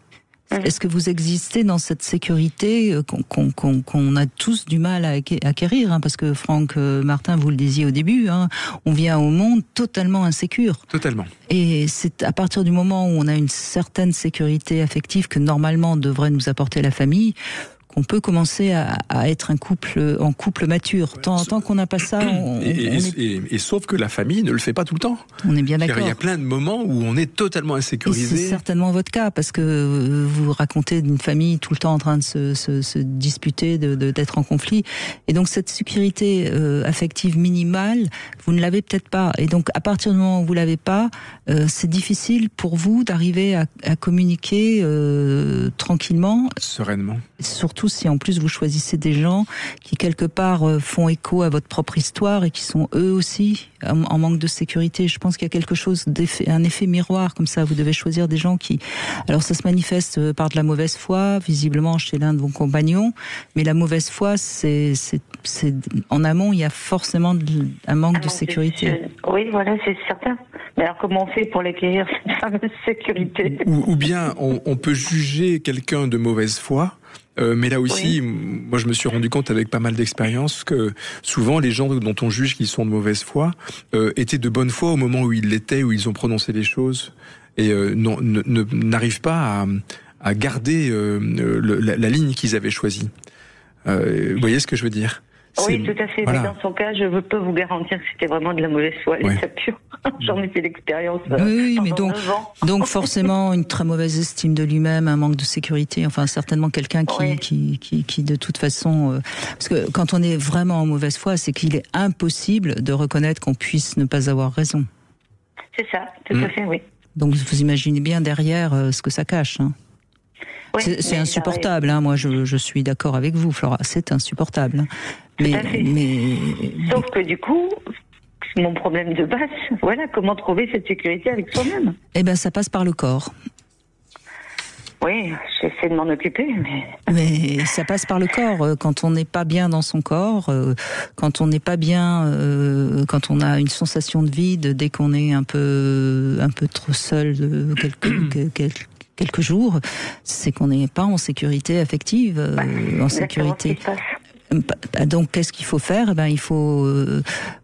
Est-ce que vous existez dans cette sécurité qu'on a tous du mal à acquérir, hein, parce que Franck Martin, vous le disiez au début, hein, on vient au monde totalement insécure.
Totalement.
Et c'est à partir du moment où on a une certaine sécurité affective que normalement devrait nous apporter la famille, qu'on peut commencer à être en couple mature. Tant qu'on n'a pas ça,
et sauf que la famille ne le fait pas tout le temps.
On est bien d'accord.
Il y a plein de moments où on est totalement insécurisé.
Et c'est certainement votre cas, parce que vous racontez d'une famille tout le temps en train de se disputer, d'être en conflit. Et donc cette sécurité affective minimale, vous ne l'avez peut-être pas. Et donc à partir du moment où vous l'avez pas, c'est difficile pour vous d'arriver à communiquer tranquillement,
sereinement.
Surtout si en plus vous choisissez des gens qui quelque part font écho à votre propre histoire et qui sont eux aussi en manque de sécurité. Je pense qu'il y a quelque chose un effet miroir comme ça. Vous devez choisir des gens qui... Alors ça se manifeste par de la mauvaise foi, visiblement chez l'un de vos compagnons, mais la mauvaise foi, c'est en amont, il y a forcément un manque de sécurité.
Oui, voilà, c'est certain. Mais alors comment on fait pour l'acquérir, cette fameuse sécurité?
Ou bien on peut juger quelqu'un de mauvaise foi. Mais là aussi, moi je me suis rendu compte avec pas mal d'expérience que souvent les gens dont on juge qu'ils sont de mauvaise foi étaient de bonne foi au moment où ils l'étaient, où ils ont prononcé les choses, et n'arrivent pas à garder la ligne qu'ils avaient choisie. Vous voyez ce que je veux dire?
Oui, tout à fait. Voilà. Mais dans son cas, je peux vous garantir que c'était vraiment de la mauvaise foi, l'état pur. J'en ai fait l'expérience.
Oui, mais donc forcément une très mauvaise estime de lui-même, un manque de sécurité. Enfin, certainement quelqu'un qui de toute façon, parce que quand on est vraiment en mauvaise foi, c'est qu'il est impossible de reconnaître qu'on puisse ne pas avoir raison.
C'est ça, tout à fait, oui.
Donc vous imaginez bien derrière ce que ça cache. Hein. Oui, c'est insupportable. Hein. Moi, je suis d'accord avec vous, Flora. C'est insupportable. Hein. Mais
sauf que du coup, mon problème de base, voilà, comment trouver cette sécurité avec soi-même?
Eh ben, ça passe par le corps.
Oui, j'essaie de m'en occuper,
mais ça passe par le corps. Quand on n'est pas bien dans son corps, quand on n'est pas bien, quand on a une sensation de vide, dès qu'on est un peu trop seul quelques jours, c'est qu'on n'est pas en sécurité affective, en sécurité. Donc, qu'est-ce qu'il faut faire? Eh ben, il faut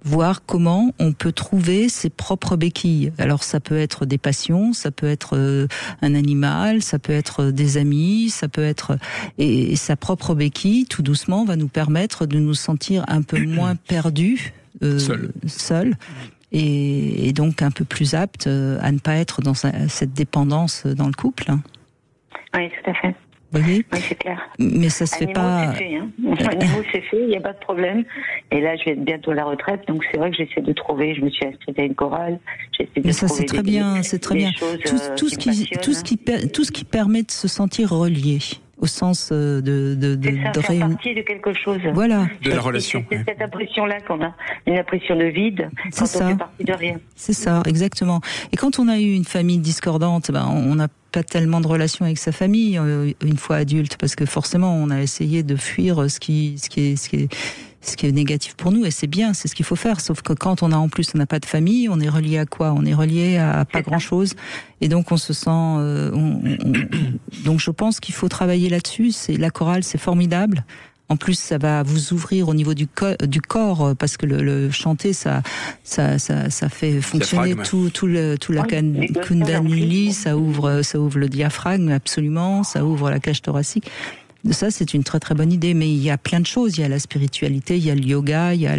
voir comment on peut trouver ses propres béquilles. Alors, ça peut être des passions, ça peut être un animal, ça peut être des amis, ça peut être... Et sa propre béquille, tout doucement, va nous permettre de nous sentir un peu moins perdus, seuls. Et donc un peu plus apte à ne pas être dans cette dépendance dans le couple.
Oui, tout à fait.
Vous voyez ?
Oui, c'est clair.
Mais ça se fait pas...
C'est fait, hein. C'est fait, il n'y a pas de problème. Et là, je vais être bientôt à la retraite, donc c'est vrai que j'essaie de trouver, je me suis inscrite à une chorale, j'essaie de trouver
c'est très bien, c'est très bien. Tout ce qui permet de se sentir relié. Au sens de
faire partie de quelque chose.
Voilà.
De la relation.
C'est cette impression-là qu'on a, une impression de vide quand on fait partie de rien.
C'est ça, exactement. Et quand on a eu une famille discordante, on n'a pas tellement de relations avec sa famille une fois adulte, parce que forcément on a essayé de fuir ce qui ce qui est négatif pour nous, et c'est bien, c'est ce qu'il faut faire. Sauf que quand on n'a pas de famille, on est relié à quoi? On est relié à pas grand-chose, et donc on se sent. Donc je pense qu'il faut travailler là-dessus. La chorale, c'est formidable. En plus, ça va vous ouvrir au niveau du corps, parce que le chanter, ça fait fonctionner tout la Kundalini, ça ouvre le diaphragme, absolument, ça ouvre la cage thoracique. Ça, c'est une très très bonne idée, mais il y a plein de choses. Il y a la spiritualité, il y a le yoga, il y a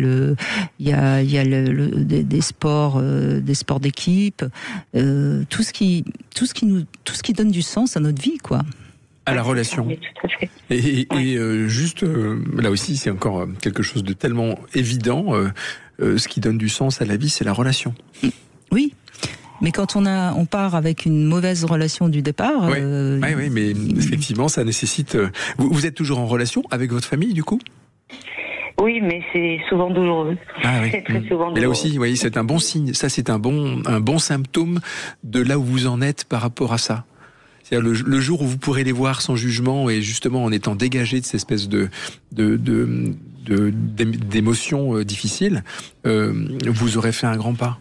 des sports d'équipe, tout ce qui donne du sens à notre vie, quoi.
À la relation. Et juste, là aussi, c'est encore quelque chose de tellement évident. Ce qui donne du sens à la vie, c'est la relation.
Oui. Mais quand on part avec une mauvaise relation du départ...
Oui, mais effectivement, ça nécessite... Vous êtes toujours en relation avec votre famille, du coup ?
Oui, mais c'est souvent douloureux.
Ah, oui.
C'est très souvent douloureux.
Et là aussi, oui, c'est un bon signe. Ça, c'est un bon symptôme de là où vous en êtes par rapport à ça. C'est-à-dire le jour où vous pourrez les voir sans jugement et justement en étant dégagé de cette espèce d'émotions difficiles, vous aurez fait un grand pas.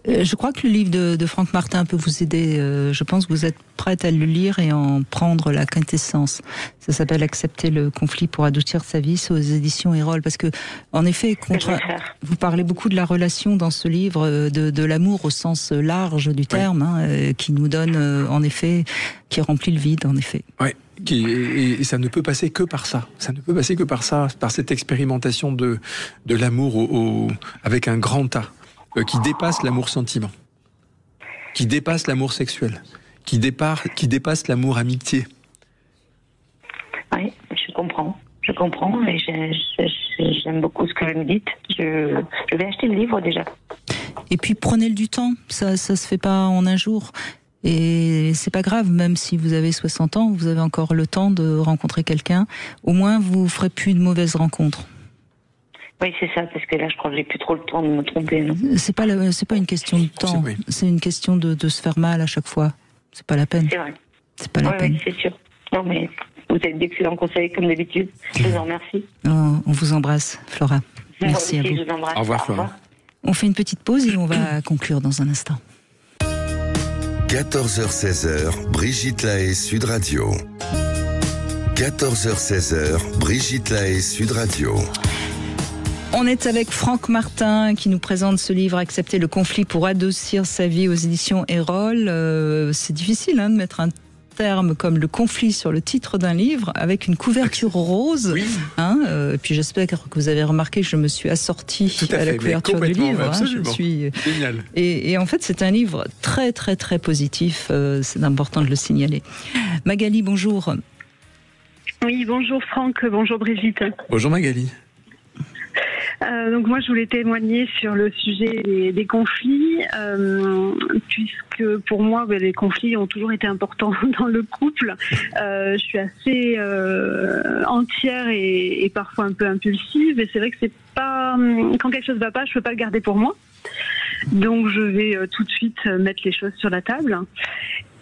Je crois que le livre de Franck Martin peut vous aider. Je pense que vous êtes prête à le lire et en prendre la quintessence. Ça s'appelle Accepter le conflit pour adoucir sa vie. C'est aux éditions Erol. Parce que, en effet, vous parlez beaucoup de la relation dans ce livre, de l'amour au sens large du terme, qui nous donne, en effet, qui remplit le vide, en effet.
Oui. Et ça ne peut passer que par ça. Ça ne peut passer que par ça, par cette expérimentation de l'amour avec un grand A. Qui dépasse l'amour-sentiment, qui dépasse l'amour sexuel, qui dépasse l'amour amitié.
Oui, je comprends, et j'aime beaucoup ce que vous me dites. Je vais acheter le livre déjà.
Et puis prenez du temps, ça se fait pas en un jour. Et c'est pas grave, même si vous avez 60 ans, vous avez encore le temps de rencontrer quelqu'un. Au moins, vous ferez plus de mauvaises rencontres.
Oui, c'est ça, parce que là, je crois que j'ai plus trop le temps de me tromper, non ?
C'est pas une question de temps, c'est une question de se faire mal à chaque fois. C'est pas la peine.
C'est vrai.
C'est pas la peine.
Oui, c'est sûr. Non, mais vous avez d'excellents conseils, comme d'habitude. Je vous en remercie.
On vous embrasse, Flora. Merci à vous.
Je vous embrasse.
Au revoir, Flora.
On fait une petite pause et on va conclure dans un instant.
14h-16h, Brigitte Lahaie, Sud Radio. 14h-16h, Brigitte Lahaie, Sud Radio.
On est avec Franck Martin qui nous présente ce livre « Accepter le conflit pour adoucir sa vie » aux éditions Erol. C'est difficile de mettre un terme comme le conflit sur le titre d'un livre avec une couverture rose. Oui. Puis j'espère que vous avez remarqué que je me suis assortie à la couverture du livre.
Absolument. Génial.
Et en fait, c'est un livre très très très positif. C'est important de le signaler. Magali, bonjour.
Oui, bonjour Franck, bonjour Brigitte.
Bonjour Magali.
Donc moi je voulais témoigner sur le sujet des conflits, puisque pour moi les conflits ont toujours été importants dans le couple. Je suis assez entière et parfois un peu impulsive, et c'est vrai que c'est pas, quand quelque chose va pas, je peux pas le garder pour moi. Donc je vais tout de suite mettre les choses sur la table.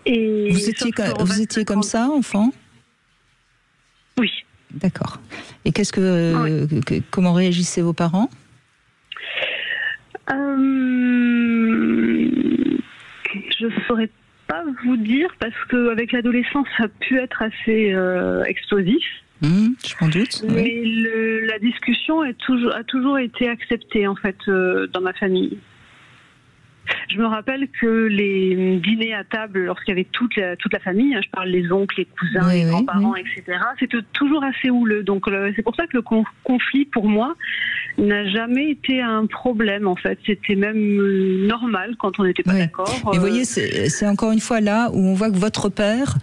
Et
vous étiez comme ça, enfant ?
Oui.
D'accord. Et comment réagissaient vos parents ?
Je ne saurais pas vous dire, parce qu'avec l'adolescence, ça a pu être assez explosif.
Je m'en doute.
Mais
oui.
La discussion a toujours été acceptée, en fait, dans ma famille. Je me rappelle que les dîners à table, lorsqu'il y avait toute la famille, je parle les oncles, les cousins, les grands-parents, etc., c'était toujours assez houleux. Donc c'est pour ça que le conflit, pour moi, n'a jamais été un problème, en fait. C'était même normal quand on n'était pas d'accord.
Et vous voyez, c'est encore une fois là où on voit que votre père...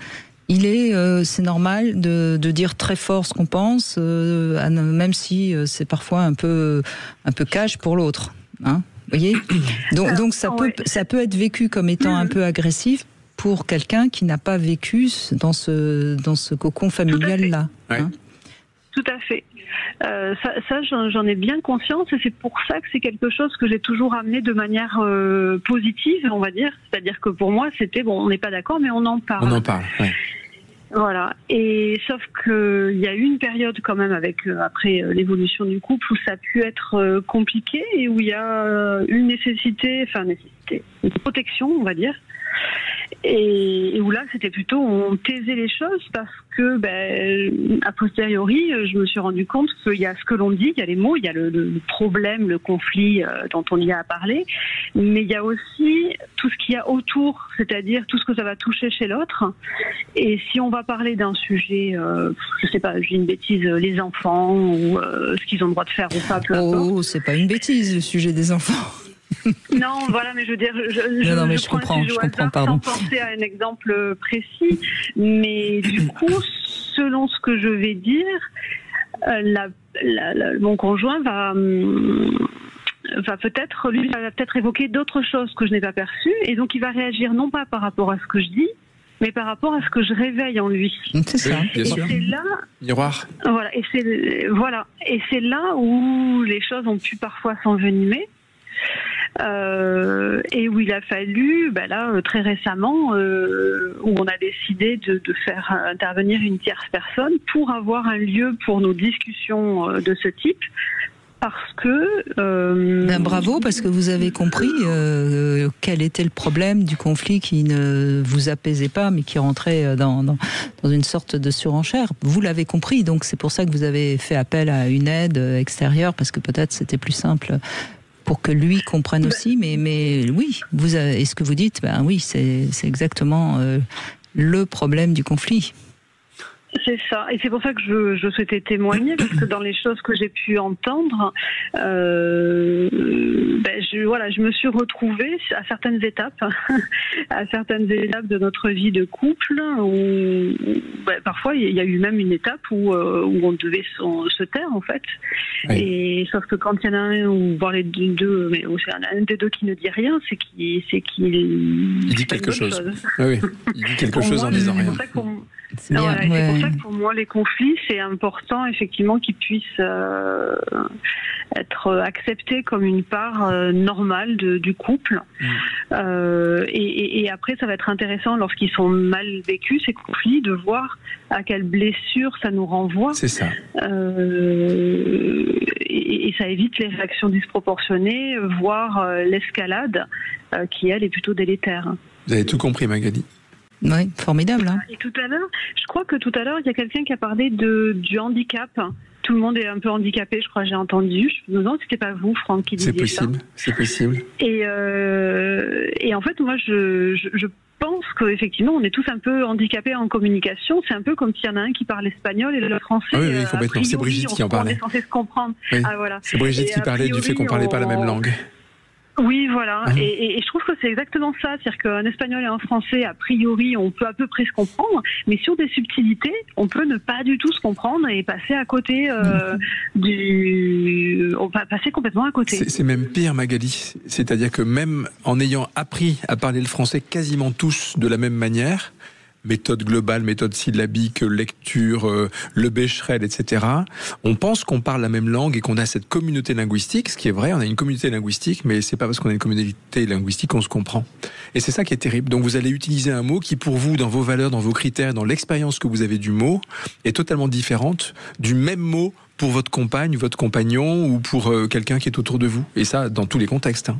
c'est normal de dire très fort ce qu'on pense, même si c'est parfois un peu cash pour l'autre, hein. Vous voyez, donc ça peut être vécu comme étant un peu agressif pour quelqu'un qui n'a pas vécu dans ce cocon familial là. Hein.
Tout à fait. Ça j'en ai bien conscience, et c'est pour ça que c'est quelque chose que j'ai toujours amené de manière positive, on va dire. C'est-à-dire que pour moi, c'était on n'est pas d'accord, mais on en parle.
On en parle. Ouais.
Voilà. Et sauf qu'il y a eu une période quand même après l'évolution du couple où ça a pu être compliqué et où il y a une une protection, on va dire. Et où là, c'était plutôt, on taisait les choses parce que, a posteriori, je me suis rendu compte qu'il y a ce que l'on dit, il y a les mots, il y a le problème, le conflit dont on y a à parler, mais il y a aussi tout ce qu'il y a autour, c'est-à-dire tout ce que ça va toucher chez l'autre. Et si on va parler d'un sujet, je sais pas, je dis une bêtise, les enfants ou ce qu'ils ont le droit de faire ou pas, peu importe.
Oh, c'est pas une bêtise, le sujet des enfants.
Non, voilà, mais je veux dire, je
comprends, pardon.
Sans penser à un exemple précis, mais du coup, selon ce que je vais dire, mon conjoint va peut-être évoquer d'autres choses que je n'ai pas perçues, et donc il va réagir non pas par rapport à ce que je dis, mais par rapport à ce que je réveille en lui.
C'est ça,
bien sûr.
C'est là,
miroir.
Voilà, et c'est là où les choses ont pu parfois s'envenimer. Et où il a fallu, très récemment, où on a décidé de faire intervenir une tierce personne pour avoir un lieu pour nos discussions de ce type. Parce que...
bravo, parce que vous avez compris quel était le problème du conflit qui ne vous apaisait pas, mais qui rentrait dans une sorte de surenchère. Vous l'avez compris, donc c'est pour ça que vous avez fait appel à une aide extérieure, parce que peut-être c'était plus simple pour que lui comprenne aussi, mais oui, et ce que vous dites, oui, c'est exactement le problème du conflit.
C'est ça, et c'est pour ça que je souhaitais témoigner, parce que dans les choses que j'ai pu entendre, je me suis retrouvée à certaines étapes de notre vie de couple, où parfois il y a eu même une étape où on devait se taire en fait. Oui. Et sauf que quand il y en a un ou voire les deux, mais c'est un des deux qui ne dit rien, c'est qu'il
dit quelque chose. Oui, il dit quelque chose en disant rien.
C'est pour ça que pour moi les conflits c'est important effectivement qu'ils puissent être acceptés comme une part normale du couple. Et après ça va être intéressant lorsqu'ils sont mal vécus ces conflits de voir à quelle blessure ça nous renvoie.
C'est ça.
Et ça évite les réactions disproportionnées, voire l'escalade qui elle est plutôt délétère.
Vous avez tout compris Magali.
Oui, formidable. Hein.
Et tout à l'heure, je crois que tout à l'heure, il y a quelqu'un qui a parlé du handicap. Tout le monde est un peu handicapé, je crois, j'ai entendu. Je me demande si c'était pas vous, Franck, qui disiez ça.
C'est possible.
Et en fait, moi, je pense qu'effectivement, on est tous un peu handicapés en communication. C'est un peu comme s'il y en a un qui parle espagnol et le français.
Ah oui, complètement. C'est Brigitte qui en parlait.
On est censé se comprendre.
Oui.
Ah, voilà.
C'est Brigitte qui parlait du fait qu'on parlait pas la même langue.
Oui, voilà. Et je trouve que c'est exactement ça. C'est-à-dire qu'un espagnol et un français, a priori, on peut à peu près se comprendre, mais sur des subtilités, on peut ne pas du tout se comprendre et passer à côté on va passer complètement à côté.
C'est même pire, Magali. C'est-à-dire que même en ayant appris à parler le français quasiment tous de la même manière, méthode globale, méthode syllabique, lecture, le Becherel, etc. On pense qu'on parle la même langue et qu'on a cette communauté linguistique, ce qui est vrai, on a une communauté linguistique, mais c'est pas parce qu'on a une communauté linguistique qu'on se comprend. Et c'est ça qui est terrible. Donc vous allez utiliser un mot qui, pour vous, dans vos valeurs, dans vos critères, dans l'expérience que vous avez du mot, est totalement différente du même mot pour votre compagne, votre compagnon ou pour quelqu'un qui est autour de vous. Et ça, dans tous les contextes.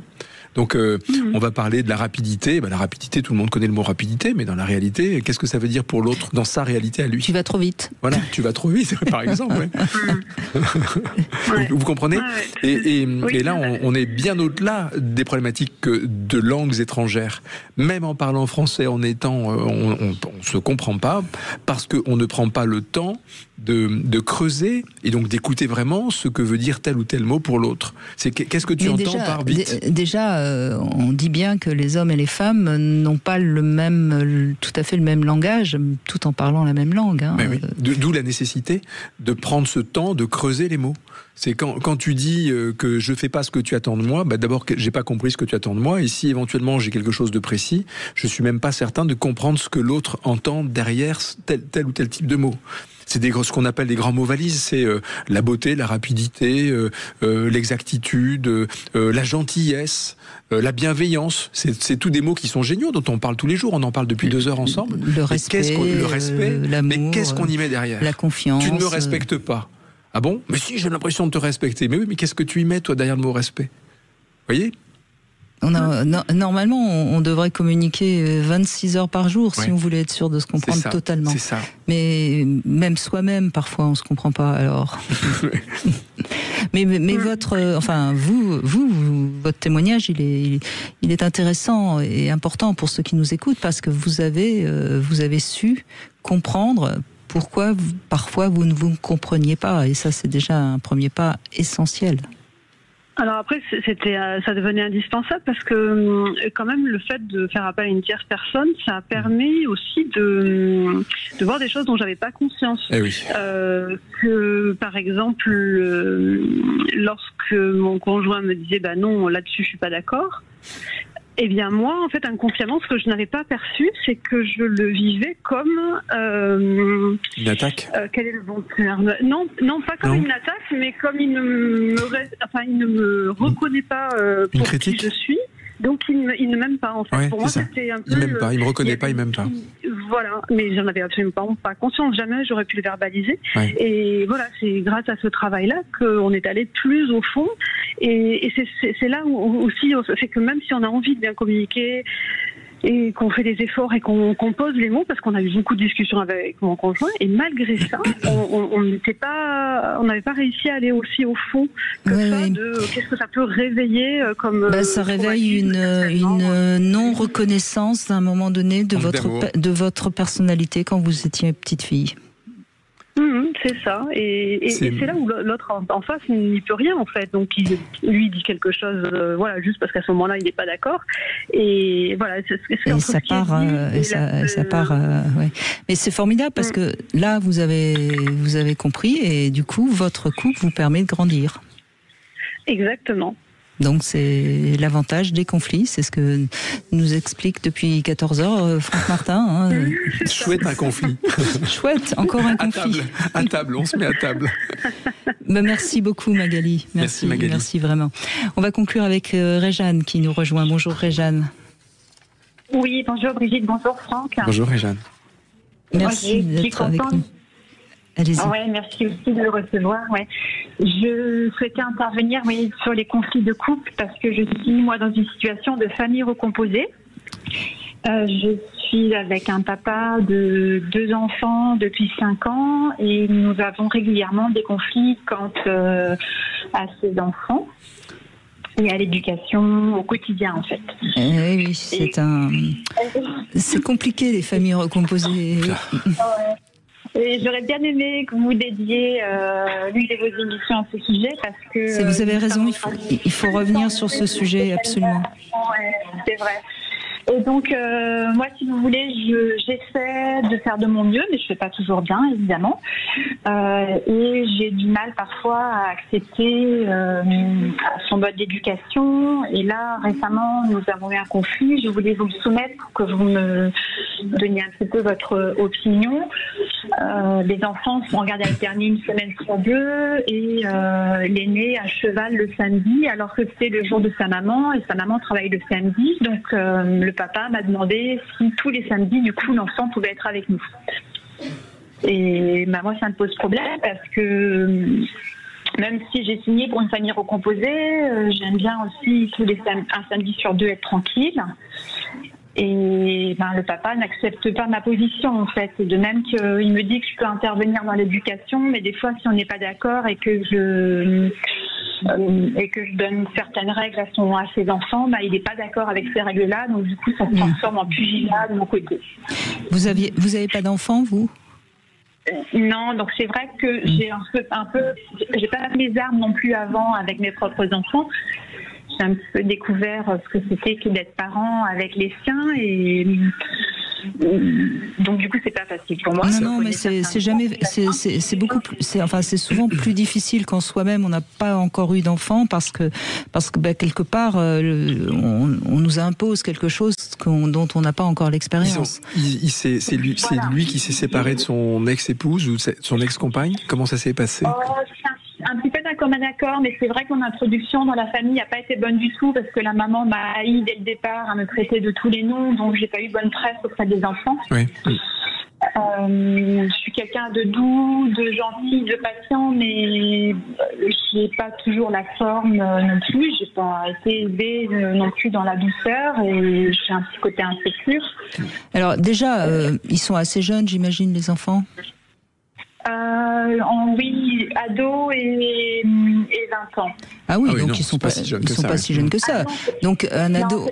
Donc, on va parler de la rapidité. La rapidité, tout le monde connaît le mot rapidité, mais dans la réalité, qu'est-ce que ça veut dire pour l'autre dans sa réalité à lui ?
Tu vas trop vite.
Voilà, tu vas trop vite, par exemple. Vous comprenez ? Et là, on est bien au-delà des problématiques de langues étrangères. Même en parlant français, on se comprend pas parce qu'on ne prend pas le temps de creuser et donc d'écouter vraiment ce que veut dire tel ou tel mot pour l'autre. Qu'est-ce que tu entends par vite ?
Déjà, on dit bien que les hommes et les femmes n'ont pas tout à fait le même langage, tout en parlant la même langue. Hein.
Oui. D'où la nécessité de prendre ce temps de creuser les mots. C'est quand tu dis que je fais pas ce que tu attends de moi, d'abord j'ai pas compris ce que tu attends de moi, et si éventuellement j'ai quelque chose de précis, je suis même pas certain de comprendre ce que l'autre entend derrière tel ou tel type de mot. C'est ce qu'on appelle des grands mots valises. C'est la beauté, la rapidité, l'exactitude, la gentillesse, la bienveillance. C'est tous des mots qui sont géniaux, dont on parle tous les jours. On en parle depuis 2 heures ensemble.
Le respect, l'amour,
mais qu'est-ce qu'on y met derrière ?
La confiance.
Tu ne me respectes pas. Ah bon ? Mais si, j'ai l'impression de te respecter. Mais oui, mais qu'est-ce que tu y mets, toi, derrière le mot respect ? Vous voyez ?
Normalement, on devrait communiquer 26 heures par jour si on voulait être sûr de se comprendre totalement.
C'est ça.
Mais même soi-même, parfois, on se comprend pas. Alors, mais votre témoignage, il est intéressant et important pour ceux qui nous écoutent parce que vous avez su comprendre pourquoi parfois vous ne vous compreniez pas, et ça, c'est déjà un premier pas essentiel.
Alors après, ça devenait indispensable parce que quand même le fait de faire appel à une tierce personne, ça a permis aussi de voir des choses dont j'avais pas conscience.
Eh oui.
Que par exemple, lorsque mon conjoint me disait bah non, là-dessus je suis pas d'accord. Eh bien moi, en fait, inconsciemment, ce que je n'avais pas perçu, c'est que je le vivais comme
une attaque.
Quel est le bon terme ? Non, pas comme une attaque, mais comme il ne me reconnaît pas pour qui je suis. Donc il ne m'aime pas en fait.
Ouais,
pour moi c'était un peu.
Il m'aime pas, il me reconnaît pas, il m'aime pas.
Voilà, mais j'en avais absolument pas conscience, jamais j'aurais pu le verbaliser. Ouais. Et voilà, c'est grâce à ce travail-là qu'on est allé plus au fond. Et c'est là où aussi, c'est que même si on a envie de bien communiquer et qu'on fait des efforts et qu'on pose les mots, parce qu'on a eu beaucoup de discussions avec mon conjoint, et malgré ça, on n'avait pas réussi à aller aussi au fond que ça, de qu'est-ce que ça peut réveiller comme...
ça réveille une non-reconnaissance à un moment donné de votre personnalité quand vous étiez petite fille.
C'est ça, et c'est là où l'autre en face n'y peut rien en fait. Donc lui dit quelque chose, juste parce qu'à ce moment-là il n'est pas d'accord. Et voilà,
ça part. Ouais. Mais c'est formidable parce que là vous avez compris et du coup votre couple vous permet de grandir.
Exactement.
Donc c'est l'avantage des conflits, c'est ce que nous explique depuis 14 heures Franck Martin.
Chouette un conflit.
Chouette, encore un conflit.
À table, on se met à table.
Merci beaucoup Magali.
Merci Magali.
Merci vraiment. On va conclure avec Réjeanne qui nous rejoint. Bonjour Réjeanne.
Oui, bonjour Brigitte, bonjour Franck.
Bonjour Réjeanne.
Merci d'être avec nous. Allez-y.
Merci aussi de le recevoir. Ouais. Je souhaitais intervenir sur les conflits de couple parce que je suis moi dans une situation de famille recomposée. Je suis avec un papa de 2 enfants depuis 5 ans et nous avons régulièrement des conflits quant à ces enfants et à l'éducation au quotidien en fait.
Oui, c'est compliqué les familles recomposées.
Et j'aurais bien aimé que vous dédiez l'une de vos émissions à ce sujet parce que...
Vous avez raison, il faut revenir sur ce sujet, absolument.
Oui, c'est vrai. Et donc, moi, si vous voulez, j'essaie de faire de mon mieux, mais je ne fais pas toujours bien, évidemment. Et j'ai du mal parfois à accepter son mode d'éducation. Et là, récemment, nous avons eu un conflit. Je voulais vous le soumettre pour que vous me donniez un petit peu votre opinion. Les enfants sont en garde alternée 1 semaine sur 2 et l'aîné à cheval le samedi, alors que c'est le jour de sa maman et sa maman travaille le samedi. Donc, le papa m'a demandé si tous les samedis, du coup, l'enfant pouvait être avec nous. Et moi, ça me pose problème parce que même si j'ai signé pour une famille recomposée, j'aime bien aussi un samedi sur 2 être tranquille. Et le papa n'accepte pas ma position en fait. De même qu'il me dit que je peux intervenir dans l'éducation, mais des fois si on n'est pas d'accord et que je donne certaines règles à ses enfants, il n'est pas d'accord avec ces règles-là, donc du coup ça se transforme en pugilat de mon côté.
Vous avez pas d'enfants vous ?
Non, donc c'est vrai que j'ai j'ai pas mes armes non plus avant avec mes propres enfants. J'ai un petit peu découvert ce que c'était que d'être parent avec les siens et Donc du coup, c'est pas facile pour moi.
Non, mais c'est jamais, c'est beaucoup plus, c'est souvent plus difficile quand soi-même on n'a pas encore eu d'enfant parce que quelque part on nous impose quelque chose dont on n'a pas encore l'expérience.
C'est lui qui s'est séparé de son ex-épouse ou de son ex-compagne. Comment ça s'est passé?
Un petit peu d'un commun accord, mais c'est vrai que mon introduction dans la famille n'a pas été bonne du tout parce que la maman m'a haï dès le départ, à me traiter de tous les noms, donc j'ai pas eu bonne presse auprès des enfants.
Oui.
Je suis quelqu'un de doux, de gentil, de patient, mais j'ai pas toujours la forme non plus. J'ai pas été élevée non plus dans la douceur et j'ai un petit côté insécure.
Alors déjà, ils sont assez jeunes, j'imagine, les enfants.
Oui, ados et 20 ans.
Ah oui, donc ils sont pas si jeunes que ça. Donc un ado.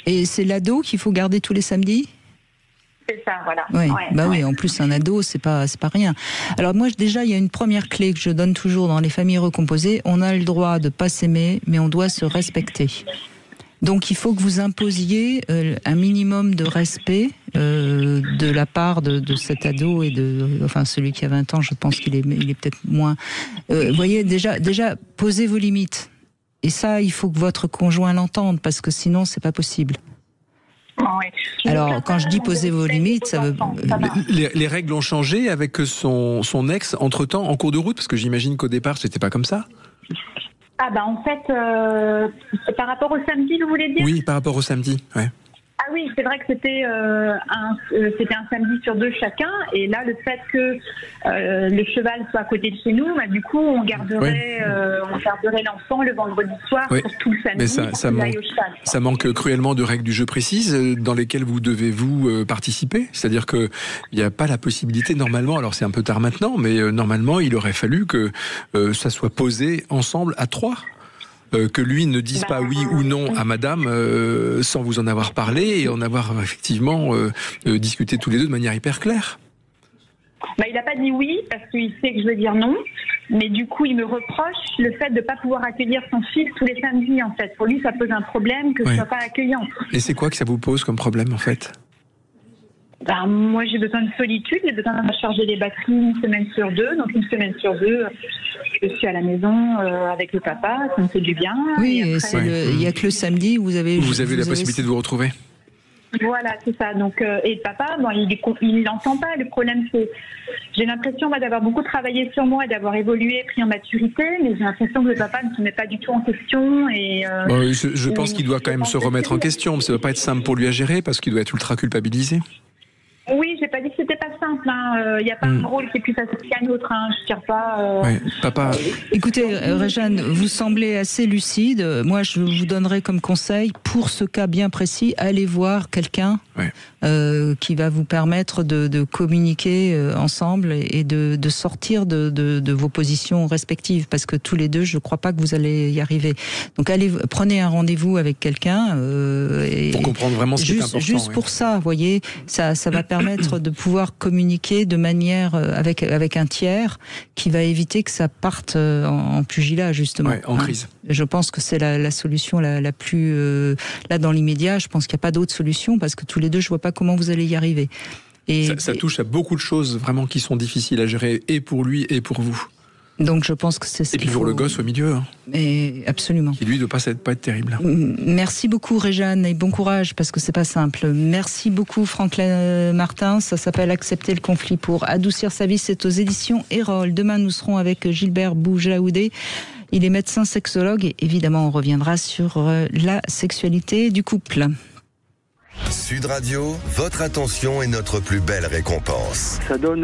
Et c'est l'ado qu'il faut garder tous les samedis?
C'est ça, voilà.
Oui, oui, en plus un ado, c'est pas rien. Alors moi déjà, il y a une première clé que je donne toujours dans les familles recomposées. On a le droit de pas s'aimer, mais on doit se respecter. Donc il faut que vous imposiez un minimum de respect de la part de cet ado et celui qui a 20 ans, je pense qu'il est peut-être moins. Vous voyez, déjà posez vos limites. Et ça, il faut que votre conjoint l'entende parce que sinon c'est pas possible. Alors, quand je dis poser vos limites, ça veut...
Les règles ont changé avec son ex entre-temps en cours de route, parce que j'imagine qu'au départ c'était pas comme ça.
En fait, par rapport au samedi, vous voulez dire?
Oui, par rapport au samedi, ouais.
Ah oui, c'est vrai que c'était un samedi sur 2 chacun, et là le fait que le cheval soit à côté de chez nous, du coup on garderait l'enfant le vendredi soir pour tout le samedi.
Mais ça manque cruellement de règles du jeu précises dans lesquelles vous devez vous participer. C'est-à-dire que il n'y a pas la possibilité normalement. Alors c'est un peu tard maintenant, mais normalement il aurait fallu que ça soit posé ensemble à 3. Que lui ne dise pas oui ou non à madame sans vous en avoir parlé et en avoir effectivement discuté tous les deux de manière hyper claire.
Il n'a pas dit oui parce qu'il sait que je veux dire non, mais du coup il me reproche le fait de ne pas pouvoir accueillir son fils tous les samedis en fait. Pour lui ça pose un problème que je ne sois pas accueillante.
Et c'est quoi que ça vous pose comme problème en fait?
Moi j'ai besoin de solitude, j'ai besoin de charger les batteries une semaine sur 2, donc une semaine sur 2 je suis à la maison avec le papa, ça me fait du bien.
Oui, il n'y a que le samedi où vous avez
la possibilité de vous retrouver.
Voilà, c'est ça. Donc, et le papa, il n'entend pas. Le problème, c'est, j'ai l'impression d'avoir beaucoup travaillé sur moi et d'avoir évolué, pris en maturité, mais j'ai l'impression que le papa ne se met pas du tout en question. Et
je pense qu'il doit quand même se remettre en question. Ça ne va pas être simple pour lui à gérer parce qu'il doit être ultra culpabilisé.
Oui, j'ai pas dit que c'était pas simple. Il n'y a pas un rôle qui est plus facile qu'un autre. Je tire pas.
Papa.
Écoutez, Réjeanne, vous semblez assez lucide. Moi, je vous donnerais comme conseil, pour ce cas bien précis, allez voir quelqu'un qui va vous permettre de communiquer ensemble et de sortir de vos positions respectives, parce que tous les deux, je ne crois pas que vous allez y arriver. Donc, prenez un rendez-vous avec quelqu'un.
Pour comprendre vraiment ce qui est important.
Juste pour ça, vous voyez, ça va permettre de pouvoir communiquer de manière avec un tiers qui va éviter que ça parte en pugilat, justement.
En crise.
Je pense que c'est la solution la plus... là, dans l'immédiat, je pense qu'il n'y a pas d'autre solution, parce que tous les deux, je ne vois pas comment vous allez y arriver.
Ça touche à beaucoup de choses vraiment qui sont difficiles à gérer, et pour lui et pour vous.
Donc je pense que c'est ce
Et puis pour le gosse au milieu.
Mais absolument.
Qui lui ne doit pas être terrible.
Merci beaucoup Réjeanne et bon courage parce que c'est pas simple. Merci beaucoup Franklin Martin. Ça s'appelle Accepter le conflit pour adoucir sa vie. C'est aux éditions Erol. Demain nous serons avec Gilbert Boujaoudé. Il est médecin sexologue et évidemment on reviendra sur la sexualité du couple.
Sud Radio, votre attention est notre plus belle récompense.
Ça donne